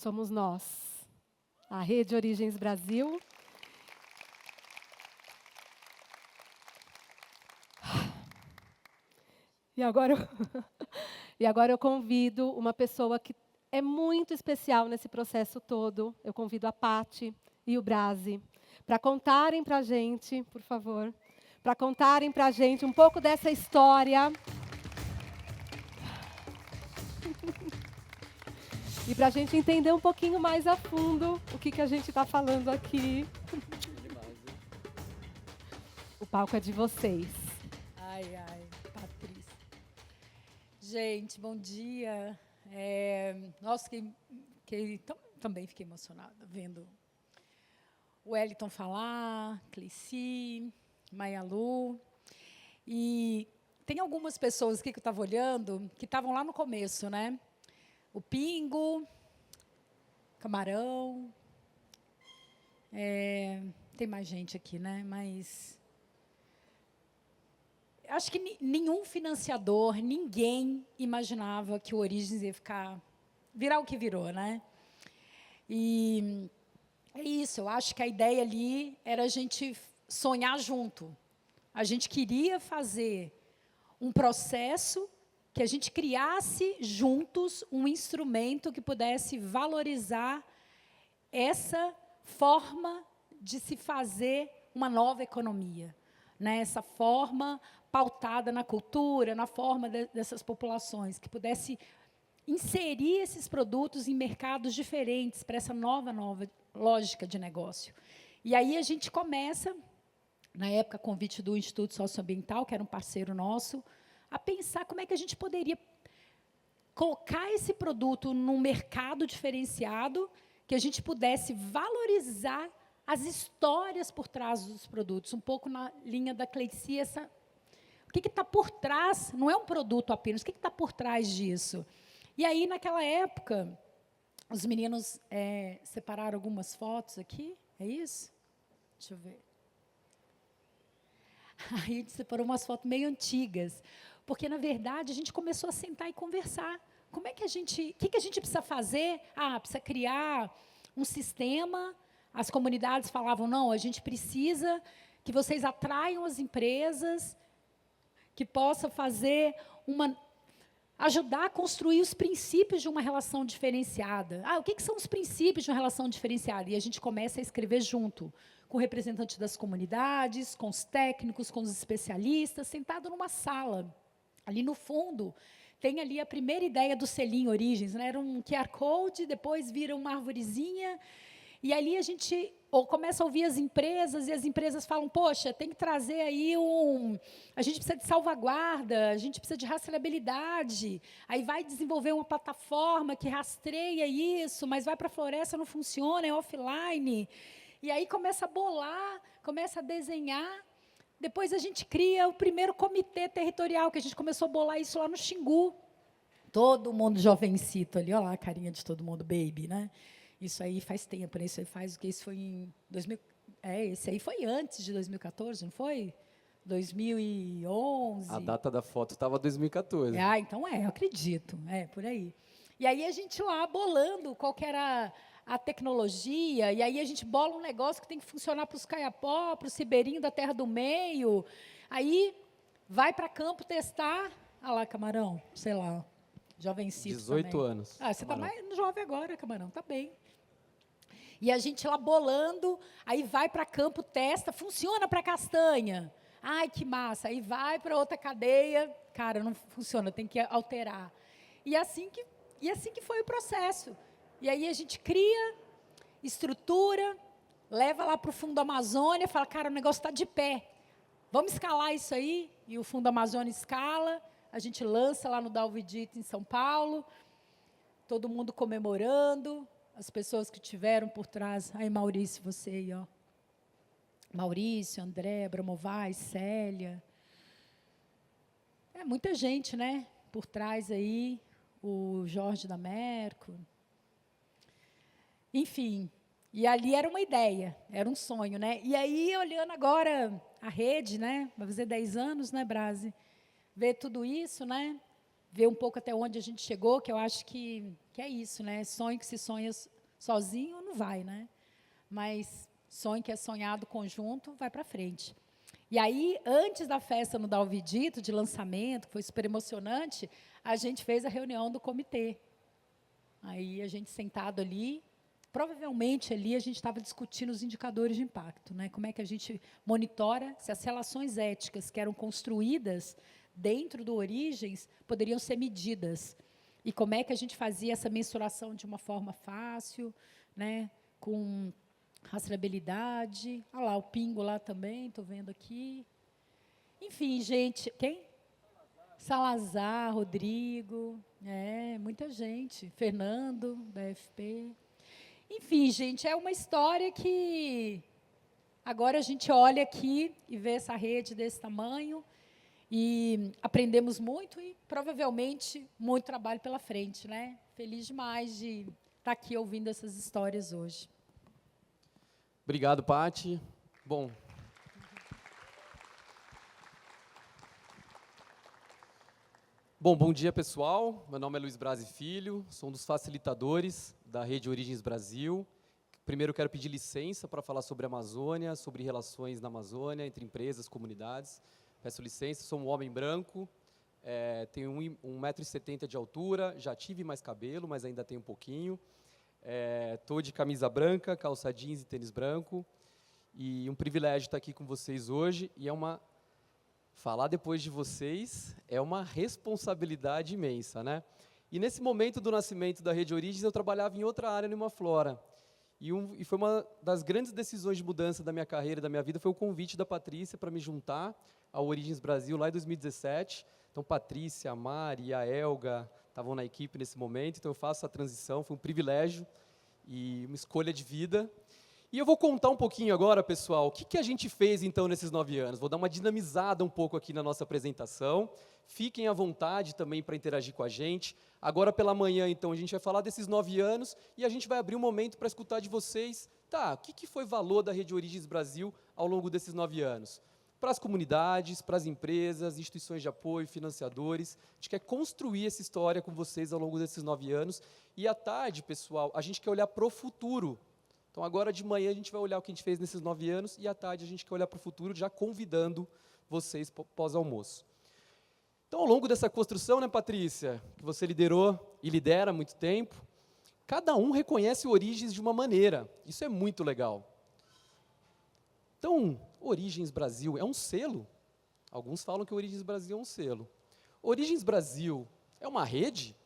somos nós, a Rede Origens Brasil. E agora eu convido uma pessoa que é muito especial nesse processo todo. Eu convido a Paty e o Brasi para contarem para a gente, por favor, para contarem para a gente um pouco dessa história. E para a gente entender um pouquinho mais a fundo o que a gente está falando aqui. O palco é de vocês. Ai, ai, Patrícia. Gente, bom dia. Nossa, também fiquei emocionada vendo o Wellington falar, Cleici, Maialu. E tem algumas pessoas aqui que eu estava olhando que estavam lá no começo, né? O Pingo, Camarão. Tem mais gente aqui, né? Mas acho que nenhum financiador, ninguém imaginava que o Origens ia virar o que virou, né? E é isso, eu acho que a ideia ali era a gente sonhar junto. A gente queria fazer um processo que a gente criasse juntos um instrumento que pudesse valorizar essa forma de se fazer uma nova economia, né? Essa forma pautada na cultura, na forma dessas populações, que pudesse inserir esses produtos em mercados diferentes para essa nova lógica de negócio. E aí a gente começa, na época, a convite do Instituto Socioambiental, que era um parceiro nosso, a pensar como é que a gente poderia colocar esse produto num mercado diferenciado, que a gente pudesse valorizar as histórias por trás dos produtos, um pouco na linha da Cleici, o que está por trás, não é um produto apenas, o que está por trás disso? E aí, naquela época, os meninos separaram algumas fotos aqui, é isso? Deixa eu ver. Aí a gente separou umas fotos meio antigas, porque, na verdade, a gente começou a sentar e conversar. Como é que o que a gente precisa fazer? Precisa criar um sistema. As comunidades falavam, não, a gente precisa que vocês atraiam as empresas, que possa ajudar a construir os princípios de uma relação diferenciada. O que são os princípios de uma relação diferenciada? E a gente começa a escrever junto, com representantes das comunidades, com os técnicos, com os especialistas, sentado numa sala. Ali no fundo, tem ali a primeira ideia do selinho Origens, né? Era um QR Code, depois vira uma arvorezinha, e ali a gente começa a ouvir as empresas, e as empresas falam, poxa, tem que trazer aí a gente precisa de salvaguarda, a gente precisa de rastreabilidade, aí vai desenvolver uma plataforma que rastreia isso, mas vai para a floresta, não funciona, é offline. E aí começa a bolar, começa a desenhar. Depois a gente cria o primeiro comitê territorial, que a gente começou a bolar isso lá no Xingu. Todo mundo jovencito ali, olha lá a carinha de todo mundo, baby, né? Isso aí faz tempo, né? Isso aí faz o que? Isso foi em 2000. Esse aí foi antes de 2014, não foi? 2011. A data da foto estava 2014. Então eu acredito, por aí. E aí a gente lá bolando qual que era a tecnologia, e aí a gente bola um negócio que tem que funcionar para os caiapó, para o ribeirinho da terra do meio. Aí vai para campo testar. Lá, Camarão, sei lá, jovencito 18 também. anos. Você está mais jovem agora, Camarão, está bem. E a gente lá bolando, aí vai para campo, testa, funciona para castanha. Que massa. Aí vai para outra cadeia, cara, não funciona, tem que alterar. E assim que foi o processo. E aí a gente cria, estrutura, leva lá para o Fundo Amazônia, fala, cara, o negócio está de pé. Vamos escalar isso aí? E o Fundo Amazônia escala, a gente lança lá no Dalvidito, em São Paulo, todo mundo comemorando, as pessoas que tiveram por trás. Aí, Maurício, você aí, ó. Maurício, André, Bramovaz, Célia. Muita gente, né? Por trás aí, o Jorge da Merco. Enfim, e ali era uma ideia, era um sonho, né? E aí, olhando agora a rede, né? Vai fazer 10 anos, né, Brasi? Ver tudo isso, né? Ver um pouco até onde a gente chegou, que eu acho que é isso, né? Sonho que se sonha Sozinho não vai, né? Mas sonho que é sonhado conjunto, vai para frente. E aí, antes da festa no Dalvidito, de lançamento, que foi super emocionante, a gente fez a reunião do comitê. Aí, a gente sentado ali, provavelmente ali a gente estava discutindo os indicadores de impacto, né? Como é que a gente monitora se as relações éticas que eram construídas dentro do Origens poderiam ser medidas. E como é que a gente fazia essa mensuração de uma forma fácil, né? Com rastreabilidade. Olha lá, o Pingo lá também, estou vendo aqui. Enfim, gente, quem? Salazar, Rodrigo, muita gente. Fernando, da FP. Enfim, gente, é uma história que agora a gente olha aqui e vê essa rede desse tamanho e aprendemos muito e provavelmente muito trabalho pela frente, né? Feliz demais de estar aqui ouvindo essas histórias hoje. Obrigado, Paty. Bom, bom dia, pessoal. Meu nome é Luiz Braz Filho, sou um dos facilitadores da Rede Origens Brasil. Primeiro, quero pedir licença para falar sobre a Amazônia, sobre relações na Amazônia, entre empresas, comunidades. Peço licença, sou um homem branco, tenho 1,70 m de altura, já tive mais cabelo, mas ainda tenho um pouquinho. Estou de camisa branca, calça jeans e tênis branco. E um privilégio estar aqui com vocês hoje. E falar depois de vocês é uma responsabilidade imensa, né? E nesse momento do nascimento da Rede Origens, eu trabalhava em outra área, numa Flora. E foi uma das grandes decisões de mudança da minha carreira, da minha vida, foi o convite da Patrícia para me juntar ao Origens Brasil, lá em 2017. Então, Patrícia, a Mari e a Elga estavam na equipe nesse momento, então eu faço a transição, foi um privilégio e uma escolha de vida. E eu vou contar um pouquinho agora, pessoal, o que a gente fez, então, nesses 9 anos. Vou dar uma dinamizada um pouco aqui na nossa apresentação. Fiquem à vontade também para interagir com a gente. Agora, pela manhã, então, a gente vai falar desses 9 anos e a gente vai abrir um momento para escutar de vocês, o que foi valor da Rede Origens Brasil ao longo desses 9 anos? Para as comunidades, para as empresas, instituições de apoio, financiadores. A gente quer construir essa história com vocês ao longo desses 9 anos. E à tarde, pessoal, a gente quer olhar para o futuro. Então, agora de manhã, a gente vai olhar o que a gente fez nesses 9 anos e à tarde a gente quer olhar para o futuro, já convidando vocês pós-almoço. Então, ao longo dessa construção, né, Patrícia, que você liderou e lidera há muito tempo, cada um reconhece Origens de uma maneira. Isso é muito legal. Então, Origens Brasil é um selo. Alguns falam que Origens Brasil é um selo. Origens Brasil é uma rede?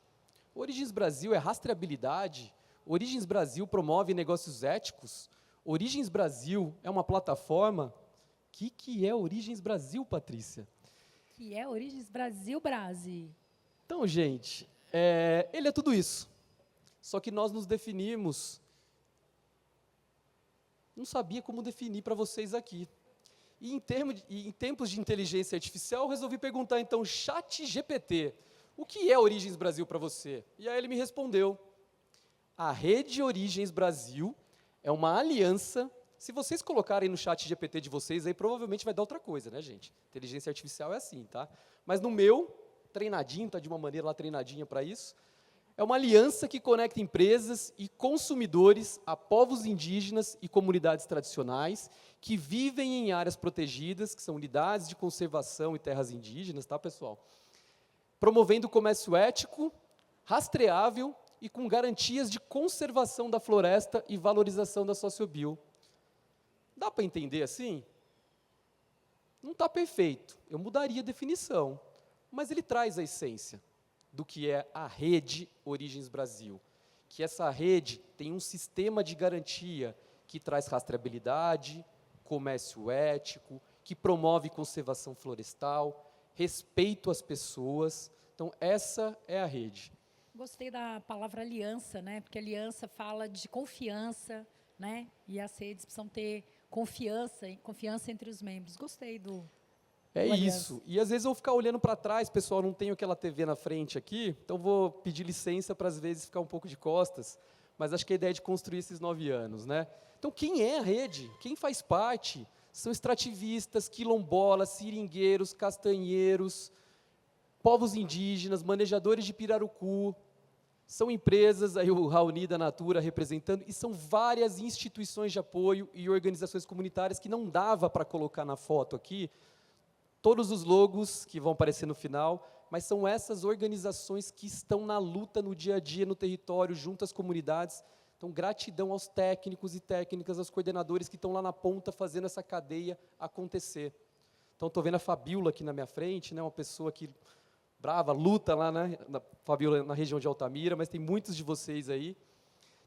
Origens Brasil é rastreabilidade? Origens Brasil promove negócios éticos? Origens Brasil é uma plataforma? O que é Origens Brasil, Patrícia? Que é Origens Brasil, Brasi. Então, gente, ele é tudo isso. Só que nós nos definimos. Não sabia como definir para vocês aqui. E em tempos de inteligência artificial, eu resolvi perguntar, então, ChatGPT, o que é Origens Brasil para você? E aí ele me respondeu. A Rede Origens Brasil é uma aliança. Se vocês colocarem no chat GPT de vocês, aí provavelmente vai dar outra coisa, né, gente? Inteligência artificial é assim, tá? Mas no meu, treinadinho, tá de uma maneira lá treinadinha para isso, é uma aliança que conecta empresas e consumidores a povos indígenas e comunidades tradicionais que vivem em áreas protegidas, que são unidades de conservação e terras indígenas, tá, pessoal? Promovendo o comércio ético, rastreável e com garantias de conservação da floresta e valorização da sociobio. Dá para entender assim? Não está perfeito, eu mudaria a definição, mas ele traz a essência do que é a Rede Origens Brasil, que essa rede tem um sistema de garantia que traz rastreabilidade, comércio ético, que promove conservação florestal, respeito às pessoas. Então, essa é a rede. Gostei da palavra aliança, né? Porque aliança fala de confiança, né? E as redes precisam ter confiança entre os membros. Gostei do isso. E às vezes eu vou ficar olhando para trás, pessoal, não tenho aquela TV na frente aqui, então vou pedir licença para às vezes ficar um pouco de costas, mas acho que a ideia é de construir esses 9 anos, né? Então, quem é a rede? Quem faz parte? São extrativistas, quilombolas, seringueiros, castanheiros, povos indígenas, manejadores de pirarucu, São empresas, aí o Raoni da Natura representando, e são várias instituições de apoio e organizações comunitárias que não dava para colocar na foto aqui, todos os logos que vão aparecer no final, mas são essas organizações que estão na luta no dia a dia, no território, junto às comunidades. Então, gratidão aos técnicos e técnicas, aos coordenadores que estão lá na ponta fazendo essa cadeia acontecer. Então, estou vendo a Fabíola aqui na minha frente, né, uma pessoa que brava, luta lá, né, Fabíola na região de Altamira, mas tem muitos de vocês aí.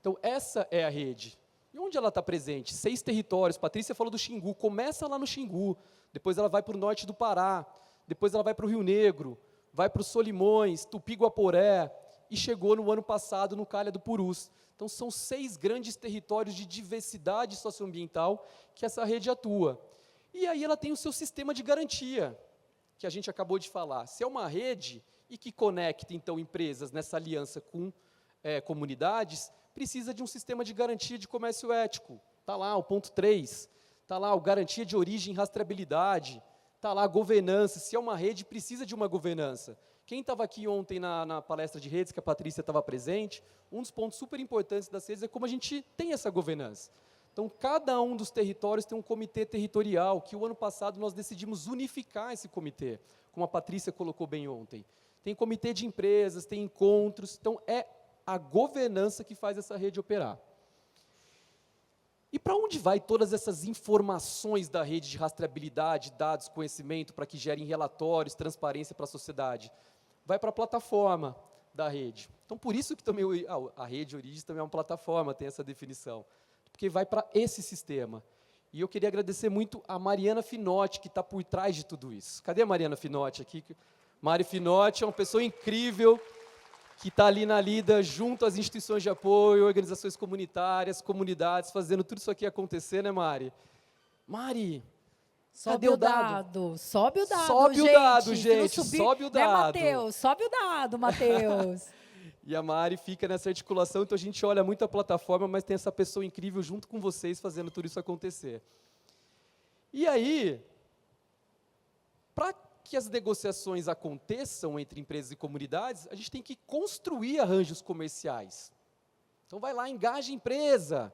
Então, essa é a rede. E onde ela está presente? 6 territórios. Patrícia falou do Xingu, começa lá no Xingu, depois ela vai para o norte do Pará, depois ela vai para o Rio Negro, vai para os Solimões, Tupi-Guaporé, e chegou no ano passado no Calha do Purus. Então, são 6 grandes territórios de diversidade socioambiental que essa rede atua. E aí ela tem o seu sistema de garantia, que a gente acabou de falar. Se é uma rede e que conecta, então, empresas nessa aliança com comunidades, precisa de um sistema de garantia de comércio ético. Está lá o ponto 3, está lá o garantia de origem e rastreabilidade, está lá a governança. Se é uma rede, precisa de uma governança. Quem estava aqui ontem na palestra de redes, que a Patrícia estava presente, um dos pontos super importantes das redes é como a gente tem essa governança. Então, cada um dos territórios tem um comitê territorial, que o ano passado nós decidimos unificar esse comitê, como a Patrícia colocou bem ontem. Tem comitê de empresas, tem encontros, então é a governança que faz essa rede operar. E para onde vai todas essas informações da rede de rastreabilidade, dados, conhecimento, para que gerem relatórios, transparência para a sociedade? Vai para a plataforma da rede. Então, por isso que também a rede Origens também é uma plataforma, tem essa definição. Porque vai para esse sistema. E eu queria agradecer muito a Mariana Finotti, que está por trás de tudo isso. Cadê a Mariana Finotti aqui? Mari Finotti é uma pessoa incrível, que está ali na lida, junto às instituições de apoio, organizações comunitárias, comunidades, fazendo tudo isso aqui acontecer, né, Mari? Mari, Sobe cadê o dado? Sobe o dado, Sobe gente. o dado, Se não gente, subir, sobe o né, dado. Matheus? Sobe o dado, Matheus. E a Mari fica nessa articulação, então a gente olha muito a plataforma, mas tem essa pessoa incrível junto com vocês fazendo tudo isso acontecer. E aí, para que as negociações aconteçam entre empresas e comunidades, a gente tem que construir arranjos comerciais. Então vai lá, engaja a empresa,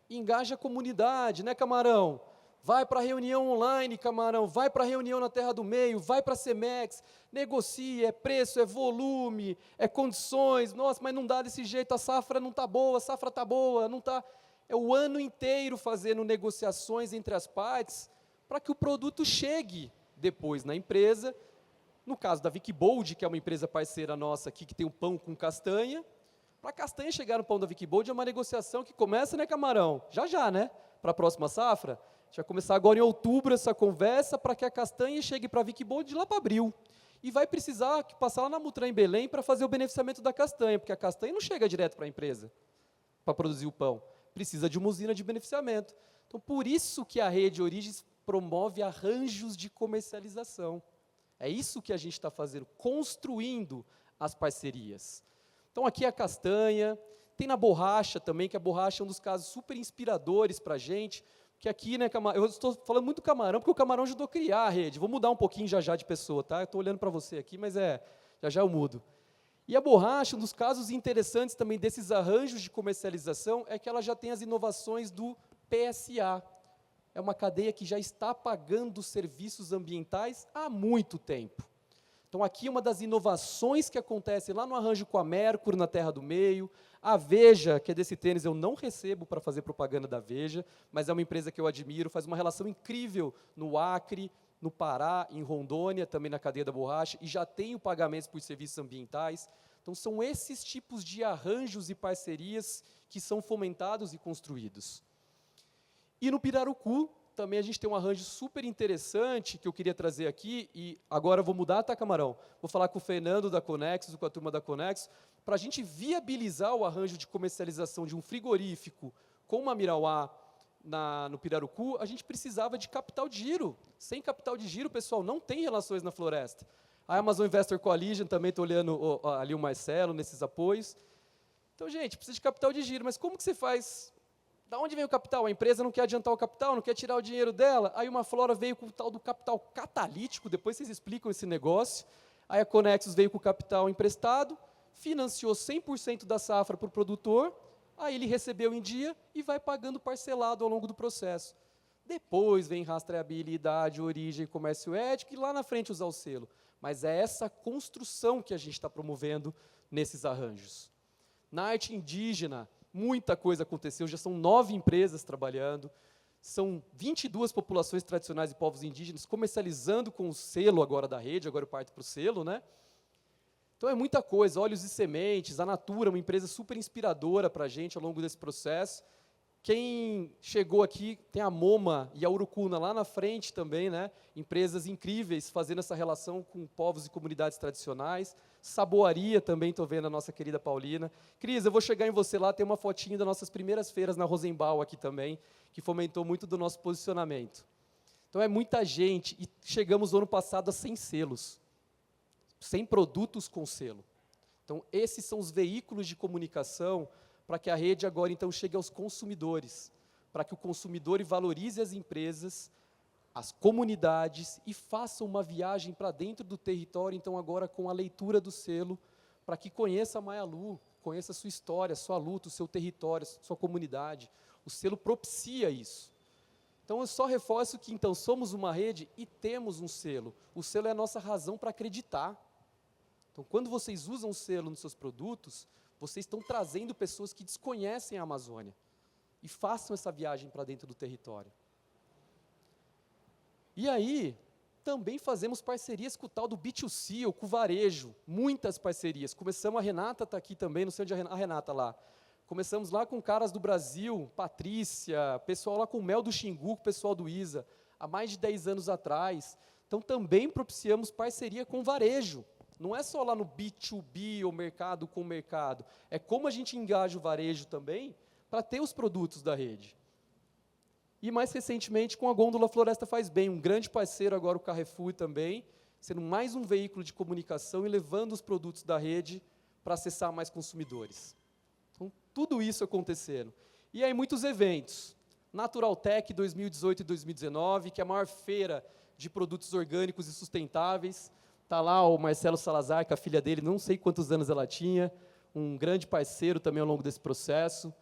engaja a comunidade, né, Camarão? Vai para a reunião online, Camarão, vai para a reunião na Terra do Meio, vai para a Cemex, negocia, é preço, é volume, é condições, nossa, mas não dá desse jeito, a safra não está boa, a safra está boa, não está... É o ano inteiro fazendo negociações entre as partes para que o produto chegue depois na empresa. No caso da Wikibold, que é uma empresa parceira nossa aqui, que tem o pão com castanha, para a castanha chegar no pão da Wikibold é uma negociação que começa, né, Camarão? Já, né? Para a próxima safra. A gente vai começar agora em outubro essa conversa para que a castanha chegue para a Wikibold lá para abril. E vai precisar passar lá na Mutran em Belém para fazer o beneficiamento da castanha, porque a castanha não chega direto para a empresa para produzir o pão. Precisa de uma usina de beneficiamento. Então, por isso que a rede Origens promove arranjos de comercialização. É isso que a gente está fazendo, construindo as parcerias. Então, aqui é a castanha, tem na borracha também, que a borracha é um dos casos super inspiradores para a gente, que aqui, né, eu estou falando muito do camarão, porque o camarão ajudou a criar a rede. Vou mudar um pouquinho já de pessoa, tá? Eu estou olhando para você aqui, mas já eu mudo. E a borracha, um dos casos interessantes também desses arranjos de comercialização, é que ela já tem as inovações do PSA. É uma cadeia que já está pagando serviços ambientais há muito tempo. Então, aqui uma das inovações que acontece lá no arranjo com a Mercury, na Terra do Meio, a Veja, que é desse tênis, eu não recebo para fazer propaganda da Veja, mas é uma empresa que eu admiro, faz uma relação incrível no Acre, no Pará, em Rondônia, também na cadeia da borracha, e já tem o pagamento por serviços ambientais. Então, são esses tipos de arranjos e parcerias que são fomentados e construídos. E no Pirarucu, também a gente tem um arranjo super interessante que eu queria trazer aqui, e agora eu vou mudar, tá, Camarão? Vou falar com o Fernando da Conexus, com a turma da Conexus, para a gente viabilizar o arranjo de comercialização de um frigorífico com uma Mirauá no Pirarucu, a gente precisava de capital de giro. Sem capital de giro, pessoal, não tem relações na floresta. A Amazon Investor Coalition, também estou olhando ali o Marcelo nesses apoios. Então, gente, precisa de capital de giro, mas como que você faz? Da onde vem o capital? A empresa não quer adiantar o capital, não quer tirar o dinheiro dela. Aí uma Flora veio com o tal do capital catalítico, depois vocês explicam esse negócio. Aí a Conexus veio com o capital emprestado, financiou 100% da safra para o produtor, aí ele recebeu em dia e vai pagando parcelado ao longo do processo. Depois vem rastreabilidade, origem, comércio ético e lá na frente usar o selo. Mas é essa construção que a gente está promovendo nesses arranjos. Na arte indígena, muita coisa aconteceu, já são 9 empresas trabalhando, são 22 populações tradicionais e povos indígenas comercializando com o selo agora da rede, agora eu parto para o selo, né? Então é muita coisa, óleos e sementes, a Natura, uma empresa super inspiradora para a gente ao longo desse processo. Quem chegou aqui, tem a Moma e a Urucuna lá na frente também, né? Empresas incríveis fazendo essa relação com povos e comunidades tradicionais. Saboaria também, estou vendo a nossa querida Paulina. Cris, eu vou chegar em você lá, tem uma fotinha das nossas primeiras feiras na Rosenbaum aqui também, que fomentou muito do nosso posicionamento. Então é muita gente, e chegamos no ano passado a 100 selos, 100 produtos com selo. Então esses são os veículos de comunicação para que a rede agora, então, chegue aos consumidores, para que o consumidor valorize as empresas, as comunidades e faça uma viagem para dentro do território, então, agora com a leitura do selo, para que conheça a Maialu, conheça a sua história, a sua luta, o seu território, a sua comunidade. O selo propicia isso. Então, eu só reforço que, então, somos uma rede e temos um selo. O selo é a nossa razão para acreditar. Então, quando vocês usam o selo nos seus produtos, vocês estão trazendo pessoas que desconhecem a Amazônia e façam essa viagem para dentro do território. E aí, também fazemos parcerias com o tal do B2C, ou com o varejo, muitas parcerias. Começamos, a Renata está aqui também, não sei onde a Renata lá. Começamos lá com caras do Brasil, Patrícia, pessoal lá com o Mel do Xingu, com o pessoal do ISA, há mais de 10 anos atrás. Então, também propiciamos parceria com o varejo. Não é só lá no B2B, ou mercado com mercado. É como a gente engaja o varejo também para ter os produtos da rede. E, mais recentemente, com a Gôndola Floresta Faz Bem, um grande parceiro agora, o Carrefour também, sendo mais um veículo de comunicação e levando os produtos da rede para acessar mais consumidores. Então, tudo isso acontecendo. E aí, muitos eventos. Naturaltech 2018 e 2019, que é a maior feira de produtos orgânicos e sustentáveis. Está lá o Marcelo Salazar, com a filha dele, não sei quantos anos ela tinha, um grande parceiro também ao longo desse processo.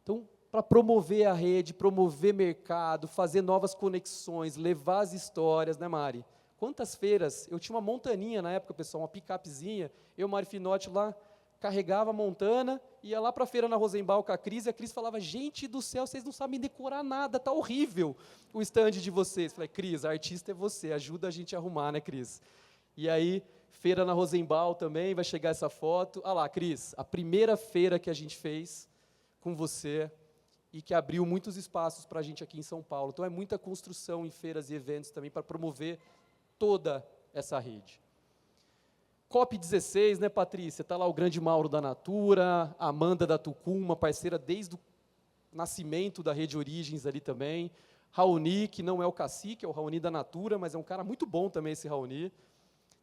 Então, para promover a rede, promover mercado, fazer novas conexões, levar as histórias, né, Mari? Quantas feiras? Eu tinha uma montaninha na época, pessoal, uma picapezinha, eu, Mari Finotti, lá, carregava a montana, ia lá para a feira na Rosenbaum com a Cris, e a Cris falava, gente do céu, vocês não sabem decorar nada, está horrível o stand de vocês. Eu falei, Cris, a artista é você, ajuda a gente a arrumar, né, Cris? E aí, feira na Rosenbaum também, vai chegar essa foto. Ah lá, Cris, a primeira feira que a gente fez com você e que abriu muitos espaços para a gente aqui em São Paulo. Então, é muita construção em feiras e eventos também para promover toda essa rede. COP16, né, Patrícia? Está lá o grande Mauro da Natura, a Amanda da Tucum, uma parceira desde o nascimento da Rede Origens ali também. Raoni, que não é o cacique, é o Raoni da Natura, mas é um cara muito bom também esse Raoni.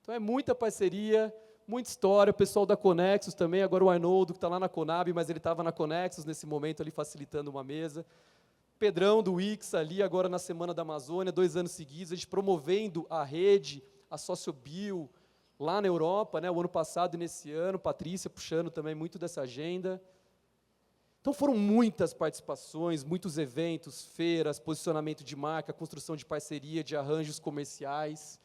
Então, é muita parceria, muita história, o pessoal da Conexus também, agora o Arnoldo, que está lá na Conab, mas ele estava na Conexus nesse momento ali, facilitando uma mesa. Pedrão, do Wix, ali, agora na Semana da Amazônia, 2 anos seguidos, a gente promovendo a rede, a Sociobio, lá na Europa, né, o ano passado e nesse ano, Patrícia puxando também muito dessa agenda. Então, foram muitas participações, muitos eventos, feiras, posicionamento de marca, construção de parceria, de arranjos comerciais.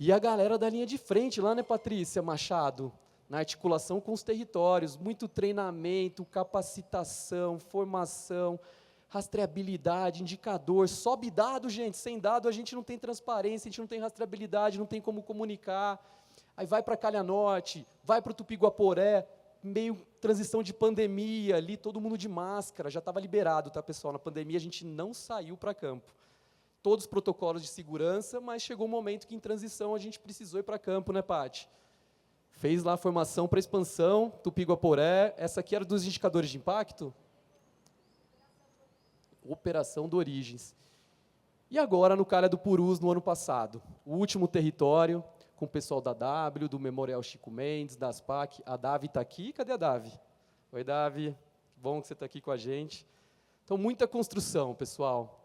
E a galera da linha de frente lá, né, Patrícia Machado? Na articulação com os territórios, muito treinamento, capacitação, formação, rastreabilidade, indicador, sobe dado, gente, sem dado a gente não tem transparência, a gente não tem rastreabilidade, não tem como comunicar. Aí vai para Calha Norte, vai para o Tupi-Guaporé, meio transição de pandemia ali, todo mundo de máscara, já estava liberado, tá, pessoal? Na pandemia a gente não saiu para campo. Todos os protocolos de segurança, mas chegou um momento que, em transição, a gente precisou ir para campo, né, Paty? Fez lá a formação para expansão, Tupi-Guaporé. Essa aqui era dos indicadores de impacto? Operação do Origens. E agora, no Calha do Purus, no ano passado. O último território, com o pessoal da W, do Memorial Chico Mendes, da ASPAC. A Davi está aqui. Cadê a Davi? Oi, Davi. Que bom que você está aqui com a gente. Então, muita construção, pessoal.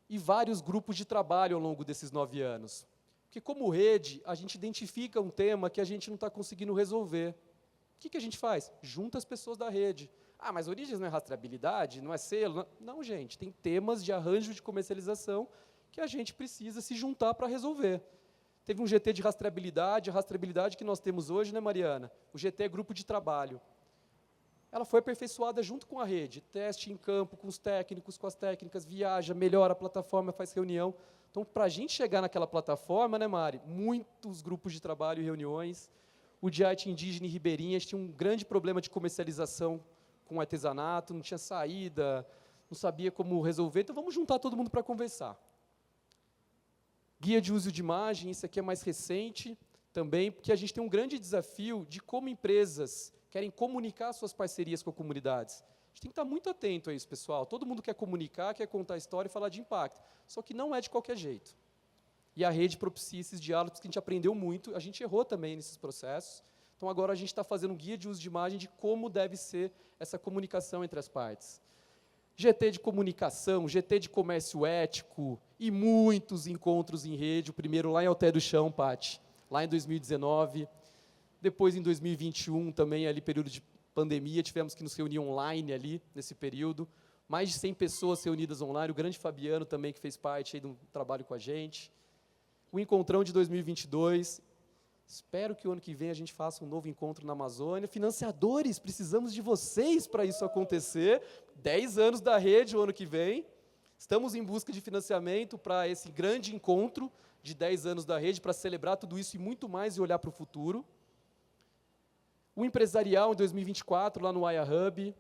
E vários grupos de trabalho ao longo desses 9 anos. Porque, como rede, a gente identifica um tema que a gente não está conseguindo resolver. O que a gente faz? Junta as pessoas da rede. Ah, mas Origens não é rastreabilidade, não é selo? Não, gente, tem temas de arranjo de comercialização que a gente precisa se juntar para resolver. Teve um GT de rastreabilidade, a rastreabilidade que nós temos hoje, né, Mariana? O GT é grupo de trabalho. Ela foi aperfeiçoada junto com a rede, teste em campo, com os técnicos, com as técnicas, viaja, melhora a plataforma, faz reunião. Então, para a gente chegar naquela plataforma, né, Mari, muitos grupos de trabalho e reuniões. O Diarte Indígena e Ribeirinhas tinha um grande problema de comercialização com o artesanato, não tinha saída, não sabia como resolver, então vamos juntar todo mundo para conversar. Guia de uso de imagem, isso aqui é mais recente também, porque a gente tem um grande desafio de como empresas querem comunicar suas parcerias com comunidades. A gente tem que estar muito atento a isso, pessoal. Todo mundo quer comunicar, quer contar a história e falar de impacto, só que não é de qualquer jeito. E a rede propicia esses diálogos que a gente aprendeu muito, a gente errou também nesses processos. Então, agora a gente está fazendo um guia de uso de imagem de como deve ser essa comunicação entre as partes. GT de comunicação, GT de comércio ético e muitos encontros em rede. O primeiro lá em Alté do Chão, Pati, lá em 2019. Depois, em 2021, também ali período de pandemia, tivemos que nos reunir online ali, nesse período. Mais de 100 pessoas reunidas online. O grande Fabiano também, que fez parte aí do trabalho com a gente. O Encontrão de 2022. Espero que o ano que vem a gente faça um novo encontro na Amazônia. Financiadores, precisamos de vocês para isso acontecer. 10 anos da rede o ano que vem. Estamos em busca de financiamento para esse grande encontro de 10 anos da rede, para celebrar tudo isso e muito mais e olhar para o futuro. O empresarial em 2024, lá no Aya Hub.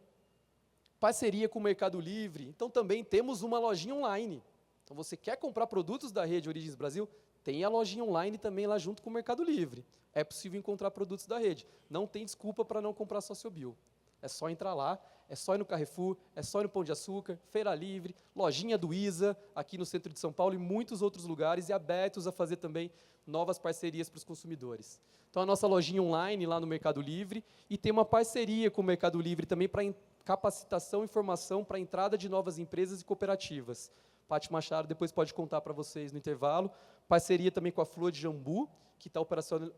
Parceria com o Mercado Livre. Então, também temos uma lojinha online. Então, você quer comprar produtos da rede Origens Brasil? Tem a lojinha online também lá junto com o Mercado Livre. É possível encontrar produtos da rede. Não tem desculpa para não comprar Sociobio. É só entrar lá, é só ir no Carrefour, é só ir no Pão de Açúcar, Feira Livre, lojinha do Isa, aqui no centro de São Paulo e muitos outros lugares, e abertos a fazer também novas parcerias para os consumidores. Então, a nossa lojinha online lá no Mercado Livre, e tem uma parceria com o Mercado Livre também para capacitação e formação para a entrada de novas empresas e cooperativas. Pati Machado depois pode contar para vocês no intervalo. Parceria também com a Flor de Jambu, que está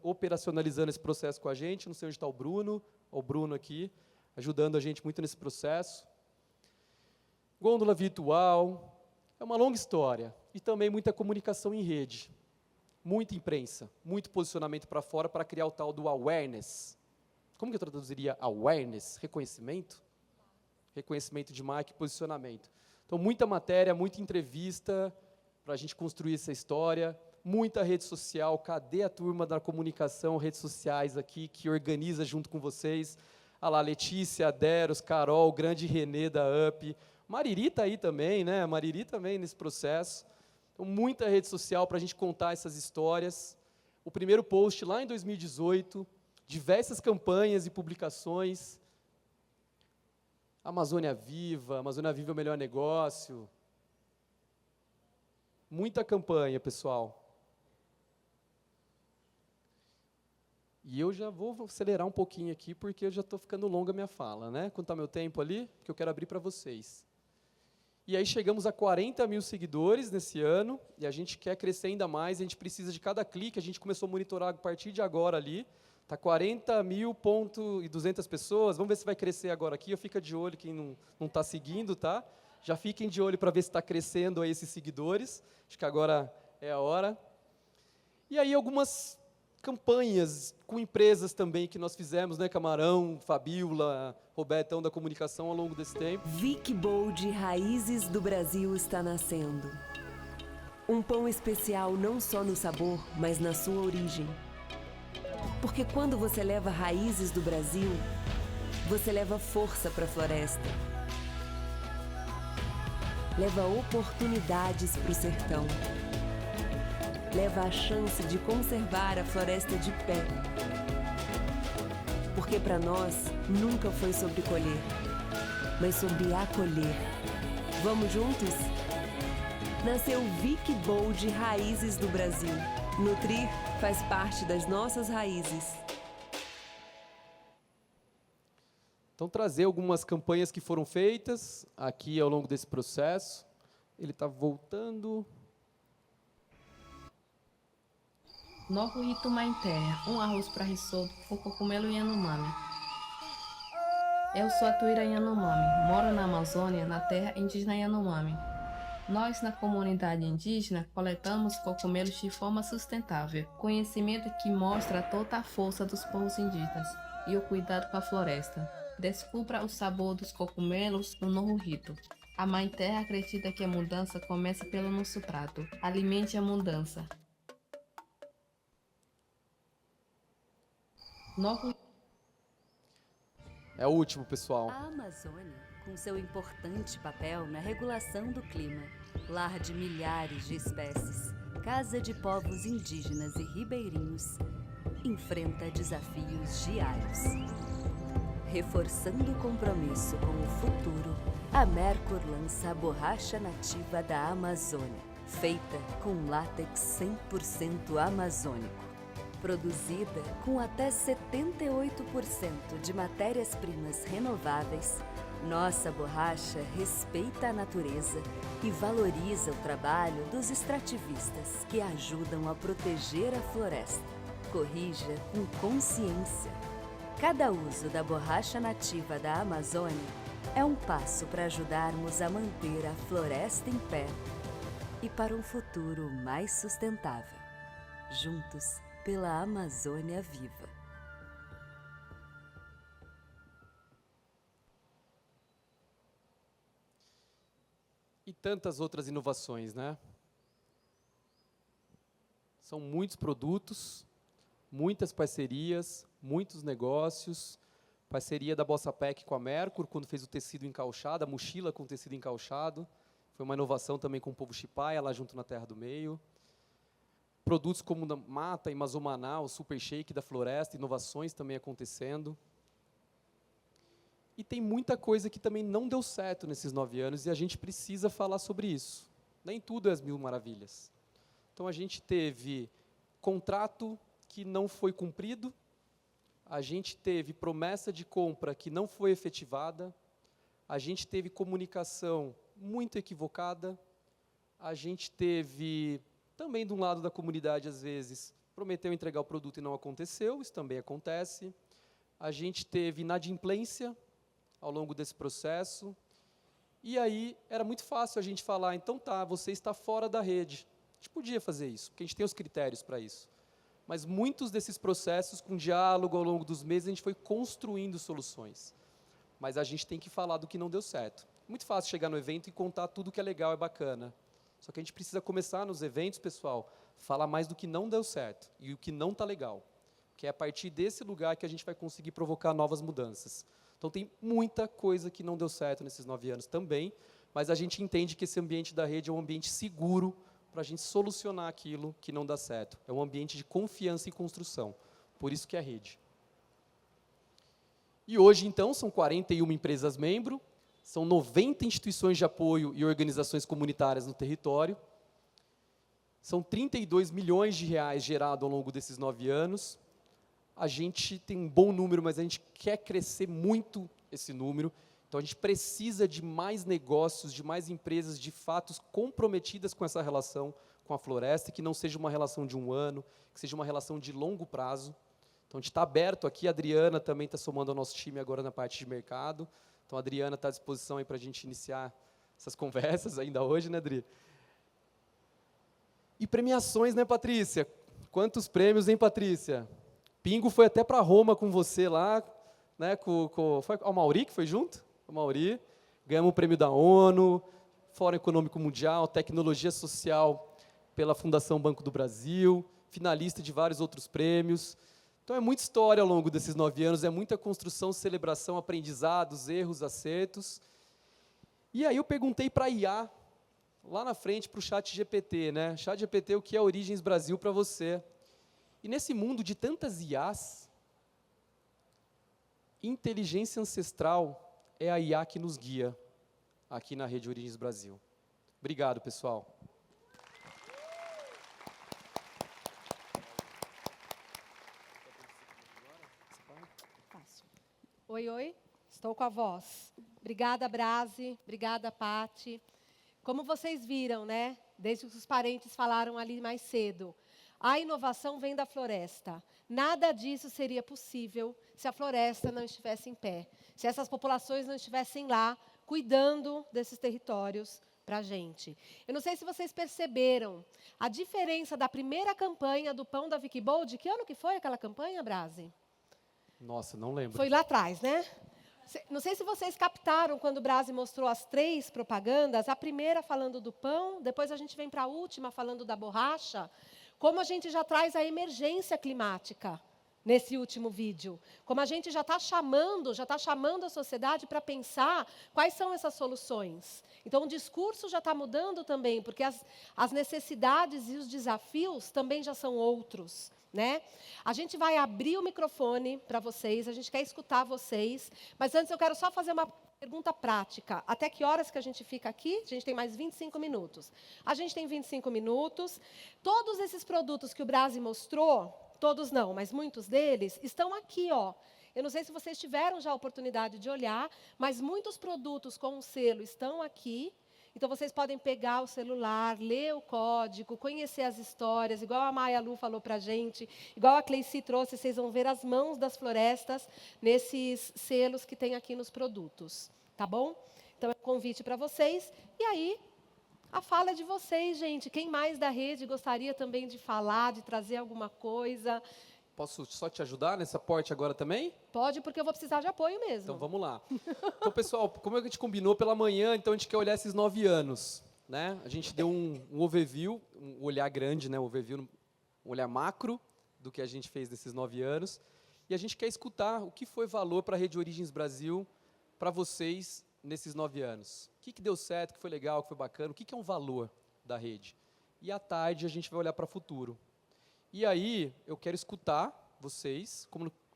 operacionalizando esse processo com a gente. Não sei onde está o Bruno aqui, ajudando a gente muito nesse processo. Gôndola virtual, é uma longa história. E também muita comunicação em rede, muita imprensa, muito posicionamento para fora para criar o tal do awareness. Como que eu traduziria awareness? Reconhecimento? Reconhecimento de marca e posicionamento. Então, muita matéria, muita entrevista para a gente construir essa história, muita rede social. Cadê a turma da comunicação, redes sociais aqui, que organiza junto com vocês? Ah lá, Letícia, Deros, Carol, o grande Renê da UP. Mariri está aí também, né? Mariri também nesse processo. Então, muita rede social para a gente contar essas histórias. O primeiro post lá em 2018, diversas campanhas e publicações. Amazônia Viva é o melhor negócio. Muita campanha, pessoal. E eu já vou acelerar um pouquinho aqui, porque eu já estou ficando longa a minha fala, né? Quanto está meu tempo ali? Que eu quero abrir para vocês. E aí chegamos a 40 mil seguidores nesse ano, e a gente quer crescer ainda mais, a gente precisa de cada clique, a gente começou a monitorar a partir de agora ali, está 40.200 pessoas, vamos ver se vai crescer agora aqui, fica de olho quem não está seguindo, tá? Já fiquem de olho para ver se está crescendo aí esses seguidores, acho que agora é a hora. E aí algumas campanhas com empresas também que nós fizemos, né, Camarão, Fabiola, Robertão da comunicação ao longo desse tempo. Vic Bold Raízes do Brasil está nascendo. Um pão especial não só no sabor, mas na sua origem. Porque quando você leva raízes do Brasil, você leva força para a floresta. Leva oportunidades para o sertão. Leva a chance de conservar a floresta de pé. Porque para nós, nunca foi sobre colher, mas sobre acolher. Vamos juntos? Nasceu Vic Bold Raízes do Brasil. Nutrir faz parte das nossas raízes. Então, trazer algumas campanhas que foram feitas aqui ao longo desse processo. Ele está voltando. Novo Rito Mãe Terra, um arroz para risoto, cocumelo e yanomami. Eu sou a Tuíra Yanomami, moro na Amazônia, na terra indígena Yanomami. Nós, na comunidade indígena, coletamos cogumelos de forma sustentável, conhecimento que mostra toda a força dos povos indígenas e o cuidado com a floresta. Descubra o sabor dos cogumelos no novo rito. A Mãe Terra acredita que a mudança começa pelo nosso prato. Alimente a mudança. Novo É o último, pessoal. A Amazônia, com seu importante papel na regulação do clima, lar de milhares de espécies, casa de povos indígenas e ribeirinhos, enfrenta desafios diários. Reforçando o compromisso com o futuro, a Mercur lança a borracha nativa da Amazônia, feita com látex 100% amazônico. Produzida com até 78% de matérias-primas renováveis, nossa borracha respeita a natureza e valoriza o trabalho dos extrativistas que ajudam a proteger a floresta. Corrija com consciência. Cada uso da borracha nativa da Amazônia é um passo para ajudarmos a manter a floresta em pé e para um futuro mais sustentável. Juntos, pela Amazônia viva. E tantas outras inovações, né? São muitos produtos, muitas parcerias, muitos negócios. Parceria da Bossapec com a Mercur, quando fez o tecido encauchado, a mochila com tecido encauchado. Foi uma inovação também com o povo Chipaia, lá junto na Terra do Meio. Produtos como da Mata e Mazomaná, o Super Shake da Floresta, inovações também acontecendo. E tem muita coisa que também não deu certo nesses 9 anos e a gente precisa falar sobre isso. Nem tudo é as mil maravilhas. Então, a gente teve contrato que não foi cumprido, a gente teve promessa de compra que não foi efetivada, a gente teve comunicação muito equivocada, a gente teve, também de um lado da comunidade, às vezes, prometeu entregar o produto e não aconteceu, isso também acontece. A gente teve inadimplência ao longo desse processo, e aí era muito fácil a gente falar, então tá, você está fora da rede. A gente podia fazer isso, porque a gente tem os critérios para isso. Mas muitos desses processos, com diálogo ao longo dos meses, a gente foi construindo soluções. Mas a gente tem que falar do que não deu certo. Muito fácil chegar no evento e contar tudo que é legal, é bacana. Só que a gente precisa começar nos eventos, pessoal, falar mais do que não deu certo e o que não está legal. Que é a partir desse lugar que a gente vai conseguir provocar novas mudanças. Então, tem muita coisa que não deu certo nesses 9 anos também, mas a gente entende que esse ambiente da rede é um ambiente seguro para a gente solucionar aquilo que não dá certo. É um ambiente de confiança e construção. Por isso que é a rede. E hoje, então, são 41 empresas membro, são 90 instituições de apoio e organizações comunitárias no território, são 32 milhões de reais gerados ao longo desses 9 anos. A gente tem um bom número, mas a gente quer crescer muito esse número. Então, a gente precisa de mais negócios, de mais empresas, de fato, comprometidas com essa relação com a floresta, que não seja uma relação de um ano, que seja uma relação de longo prazo. Então, a gente está aberto aqui, a Adriana também está somando ao nosso time agora na parte de mercado. Então, a Adriana está à disposição aí para a gente iniciar essas conversas ainda hoje, né, Adri? E premiações, né, Patrícia? Quantos prêmios, hein, Patrícia? Pingo foi até para Roma com você lá, né, foi o Mauri que foi junto? O Mauri. Ganhamos o prêmio da ONU, Fórum Econômico Mundial, Tecnologia Social pela Fundação Banco do Brasil, finalista de vários outros prêmios. Então, é muita história ao longo desses 9 anos, é muita construção, celebração, aprendizados, erros, acertos. E aí eu perguntei para a IA, lá na frente, para o ChatGPT, né? ChatGPT, o que é Origens Brasil para você? E nesse mundo de tantas IAs, inteligência ancestral é a IA que nos guia aqui na Rede Origens Brasil. Obrigado, pessoal. Oi, oi, estou com a voz. Obrigada, Brasi, obrigada, Pati. Como vocês viram, né, desde que os parentes falaram ali mais cedo, A inovação vem da floresta. Nada disso seria possível se a floresta não estivesse em pé, se essas populações não estivessem lá, cuidando desses territórios para a gente. Eu não sei se vocês perceberam a diferença da primeira campanha do Pão da Vicky Bold. Que ano que foi aquela campanha, Brasi? Nossa, não lembro. Foi lá atrás, né? Não sei se vocês captaram quando o Brasi mostrou as 3 propagandas, a primeira falando do pão, depois a gente vem para a última falando da borracha, como a gente já traz a emergência climática nesse último vídeo, como a gente já está chamando a sociedade para pensar quais são essas soluções. Então, o discurso já está mudando também, porque as necessidades e os desafios também já são outros. Né? A gente vai abrir o microfone para vocês, a gente quer escutar vocês, mas antes eu quero só fazer uma pergunta prática. Até que horas que a gente fica aqui? A gente tem mais 25 minutos. A gente tem 25 minutos. Todos esses produtos que o Brasi mostrou, todos não, mas muitos deles, estão aqui, ó. Eu não sei se vocês tiveram já a oportunidade de olhar, mas muitos produtos com o selo estão aqui. Então, vocês podem pegar o celular, ler o código, conhecer as histórias, igual a Maia Lu falou para a gente, igual a Cleici trouxe, vocês vão ver as mãos das florestas nesses selos que tem aqui nos produtos. Tá bom? Então, é um convite para vocês. E aí, a fala é de vocês, gente. Quem mais da rede gostaria também de falar, de trazer alguma coisa? Posso só te ajudar nessa parte agora também? Pode, porque eu vou precisar de apoio mesmo. Então, vamos lá. Então, pessoal, como a gente combinou pela manhã, então a gente quer olhar esses 9 anos. Né? A gente deu um overview, um olhar grande, né? Um overview, um olhar macro do que a gente fez nesses 9 anos. E a gente quer escutar o que foi valor para a Rede Origens Brasil, para vocês, nesses 9 anos. O que deu certo, o que foi legal, o que foi bacana, o que é um valor da rede. E à tarde a gente vai olhar para o futuro. E aí, eu quero escutar vocês,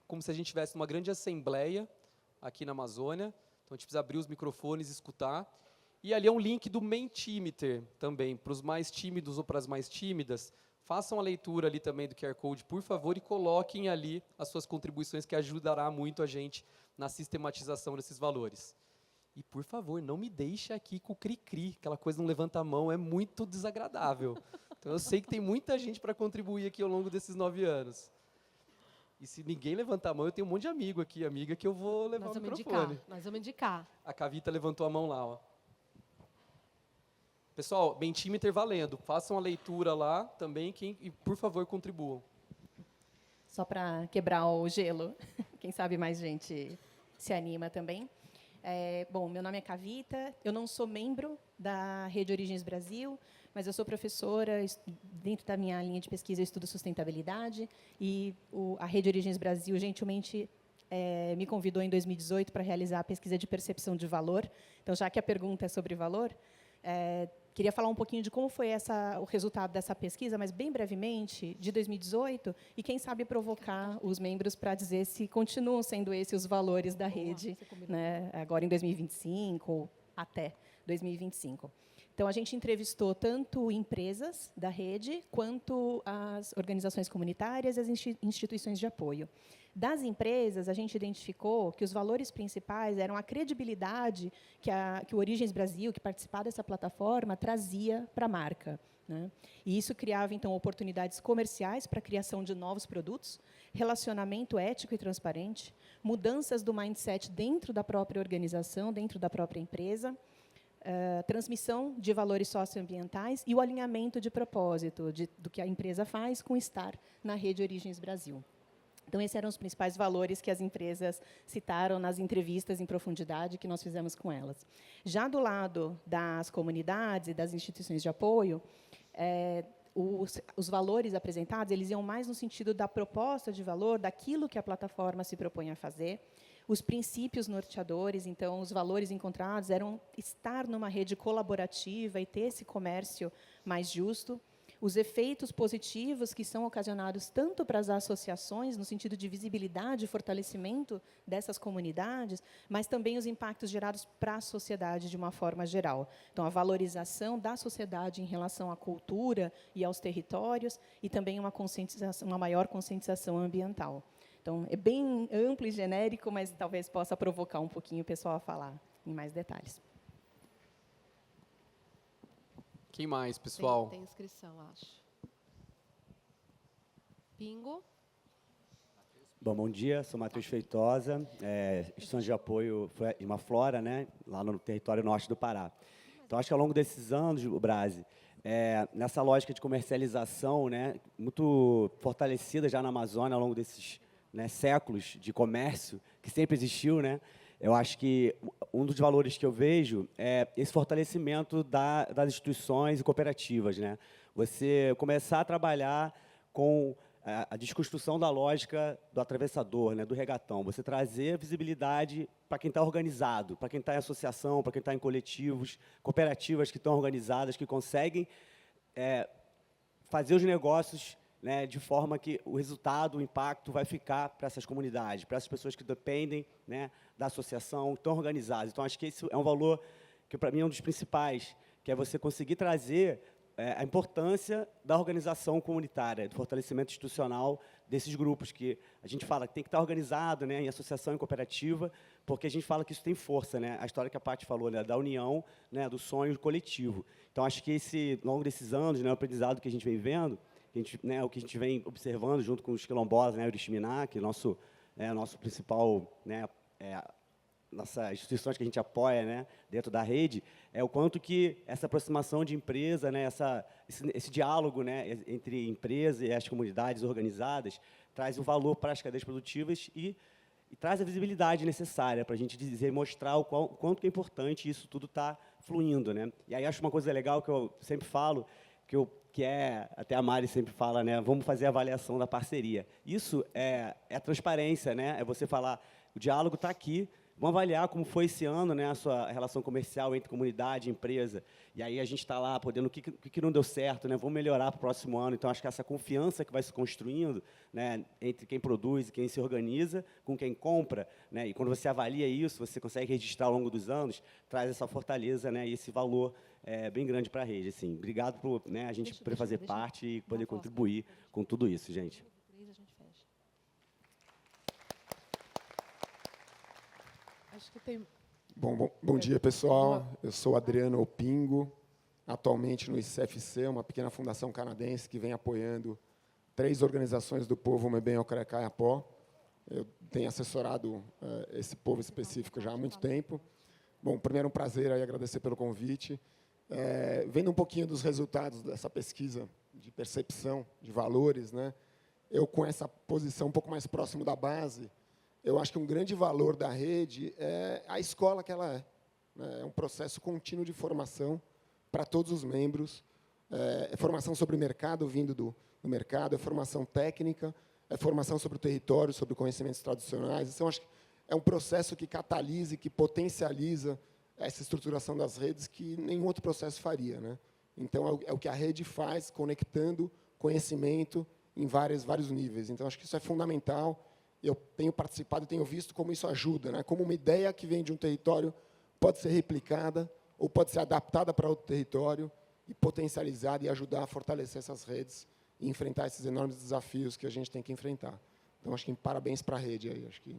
como se a gente estivesse numa grande assembleia aqui na Amazônia. Então, a gente precisa abrir os microfones e escutar. E ali é um link do Mentimeter também, para os mais tímidos ou para as mais tímidas. Façam a leitura ali também do QR Code, por favor, e coloquem ali as suas contribuições, que ajudará muito a gente na sistematização desses valores. E, por favor, não me deixe aqui com o cri-cri, aquela coisa não levanta a mão, é muito desagradável. Então, eu sei que tem muita gente para contribuir aqui ao longo desses 9 anos. E se ninguém levantar a mão, eu tenho um monte de amigo aqui, amiga, que eu vou levar o microfone. Nós vamos indicar. A Cavita levantou a mão lá, ó. Pessoal, Mentimeter valendo. Façam a leitura lá também e, por favor, contribuam. Só para quebrar o gelo, quem sabe mais gente se anima também. Bom, meu nome é Cavita, eu não sou membro da Rede Origens Brasil, mas eu sou professora, dentro da minha linha de pesquisa eu estudo sustentabilidade, e a Rede Origens Brasil gentilmente me convidou em 2018 para realizar a pesquisa de percepção de valor. Então, já que a pergunta é sobre valor, queria falar um pouquinho de como foi o resultado dessa pesquisa, mas bem brevemente, de 2018, e quem sabe provocar os membros para dizer se continuam sendo esses os valores da rede, né, agora em 2025 ou até 2025. Então, a gente entrevistou tanto empresas da rede, quanto as organizações comunitárias e as instituições de apoio. Das empresas, a gente identificou que os valores principais eram a credibilidade que o Origens Brasil, que participar dessa plataforma, trazia para a marca. Né? E isso criava, então, oportunidades comerciais para a criação de novos produtos, relacionamento ético e transparente, mudanças do mindset dentro da própria organização, dentro da própria empresa, transmissão de valores socioambientais e o alinhamento de propósito do que a empresa faz com estar na Rede Origens Brasil. Então, esses eram os principais valores que as empresas citaram nas entrevistas em profundidade que nós fizemos com elas. Já do lado das comunidades e das instituições de apoio, os valores apresentados eles iam mais no sentido da proposta de valor, daquilo que a plataforma se propõe a fazer. Os princípios norteadores, então, os valores encontrados eram estar numa rede colaborativa e ter esse comércio mais justo. Os efeitos positivos que são ocasionados tanto para as associações, no sentido de visibilidade e fortalecimento dessas comunidades, mas também os impactos gerados para a sociedade de uma forma geral. Então, a valorização da sociedade em relação à cultura e aos territórios, e também uma maior conscientização ambiental. Então, é bem amplo e genérico, mas talvez possa provocar um pouquinho o pessoal a falar em mais detalhes. Quem mais, pessoal? Tem inscrição, acho. Pingo. Bom dia, sou Matheus Feitosa, instituição de apoio uma Flora, né, lá no território norte do Pará. Então, acho que ao longo desses anos, o Brasi, nessa lógica de comercialização, né, muito fortalecida já na Amazônia ao longo desses, né, séculos de comércio, que sempre existiu, né, eu acho que um dos valores que eu vejo é esse fortalecimento das instituições e cooperativas, né, você começar a trabalhar com a desconstrução da lógica do atravessador, né, do regatão. Você trazer visibilidade para quem está organizado, para quem está em associação, para quem está em coletivos, cooperativas que estão organizadas, que conseguem fazer os negócios, né, de forma que o resultado, o impacto vai ficar para essas comunidades, para essas pessoas que dependem, né, da associação, estão organizadas. Então, acho que esse é um valor que, para mim, é um dos principais, que é você conseguir trazer a importância da organização comunitária, do fortalecimento institucional desses grupos, que a gente fala que tem que estar organizado, né, em associação e cooperativa, porque a gente fala que isso tem força, né, a história que a Paty falou, né, da união, né, do sonho coletivo. Então, acho que ao longo desses anos, né, o aprendizado que a gente vem vendo, né, o que a gente vem observando junto com os quilombolas, né, o Oriximiná, que é nosso principal, né, nossas instituições que a gente apoia, né, dentro da rede, é o quanto que essa aproximação de empresa, né, esse diálogo, né, entre empresa e as comunidades organizadas, traz o valor para as cadeias produtivas e traz a visibilidade necessária para a gente dizer, mostrar o quanto que é importante isso tudo está fluindo, né. E aí acho uma coisa legal que eu sempre falo, até a Mari sempre fala, né, vamos fazer a avaliação da parceria. Isso é transparência, né, é você falar, o diálogo está aqui, vamos avaliar como foi esse ano, né, a sua relação comercial entre comunidade e empresa. E aí a gente está lá podendo o que não deu certo, né, vamos melhorar para o próximo ano. Então, acho que essa confiança que vai se construindo, né, entre quem produz e quem se organiza, com quem compra, né, e quando você avalia isso, você consegue registrar ao longo dos anos, traz essa fortaleza, né, e esse valor bem grande para a rede. Assim, obrigado por, né, a gente poder fazer parte e poder contribuir com tudo isso, gente. Acho que tem... Bom dia, pessoal. Eu sou Adriano Opingo, atualmente no ICFC, uma pequena fundação canadense que vem apoiando 3 organizações do povo Mebem-Ocrecaiapó. Eu tenho assessorado esse povo específico já há muito tempo. Bom, primeiro, um prazer aí, agradecer pelo convite. Vendo um pouquinho dos resultados dessa pesquisa de percepção de valores, né, eu, com essa posição um pouco mais próximo da base, eu acho que um grande valor da rede é a escola que ela é, né? É um processo contínuo de formação para todos os membros, é formação sobre o mercado, vindo do mercado, é formação técnica, é formação sobre o território, sobre conhecimentos tradicionais. Então, acho que é um processo que catalisa, que potencializa essa estruturação das redes que nenhum outro processo faria, né? Então, é o que a rede faz, conectando conhecimento em vários níveis. Então, acho que isso é fundamental. Eu tenho participado e tenho visto como isso ajuda, né? Como uma ideia que vem de um território pode ser replicada ou pode ser adaptada para outro território e potencializada e ajudar a fortalecer essas redes e enfrentar esses enormes desafios que a gente tem que enfrentar. Então, acho que parabéns para a rede aí, acho que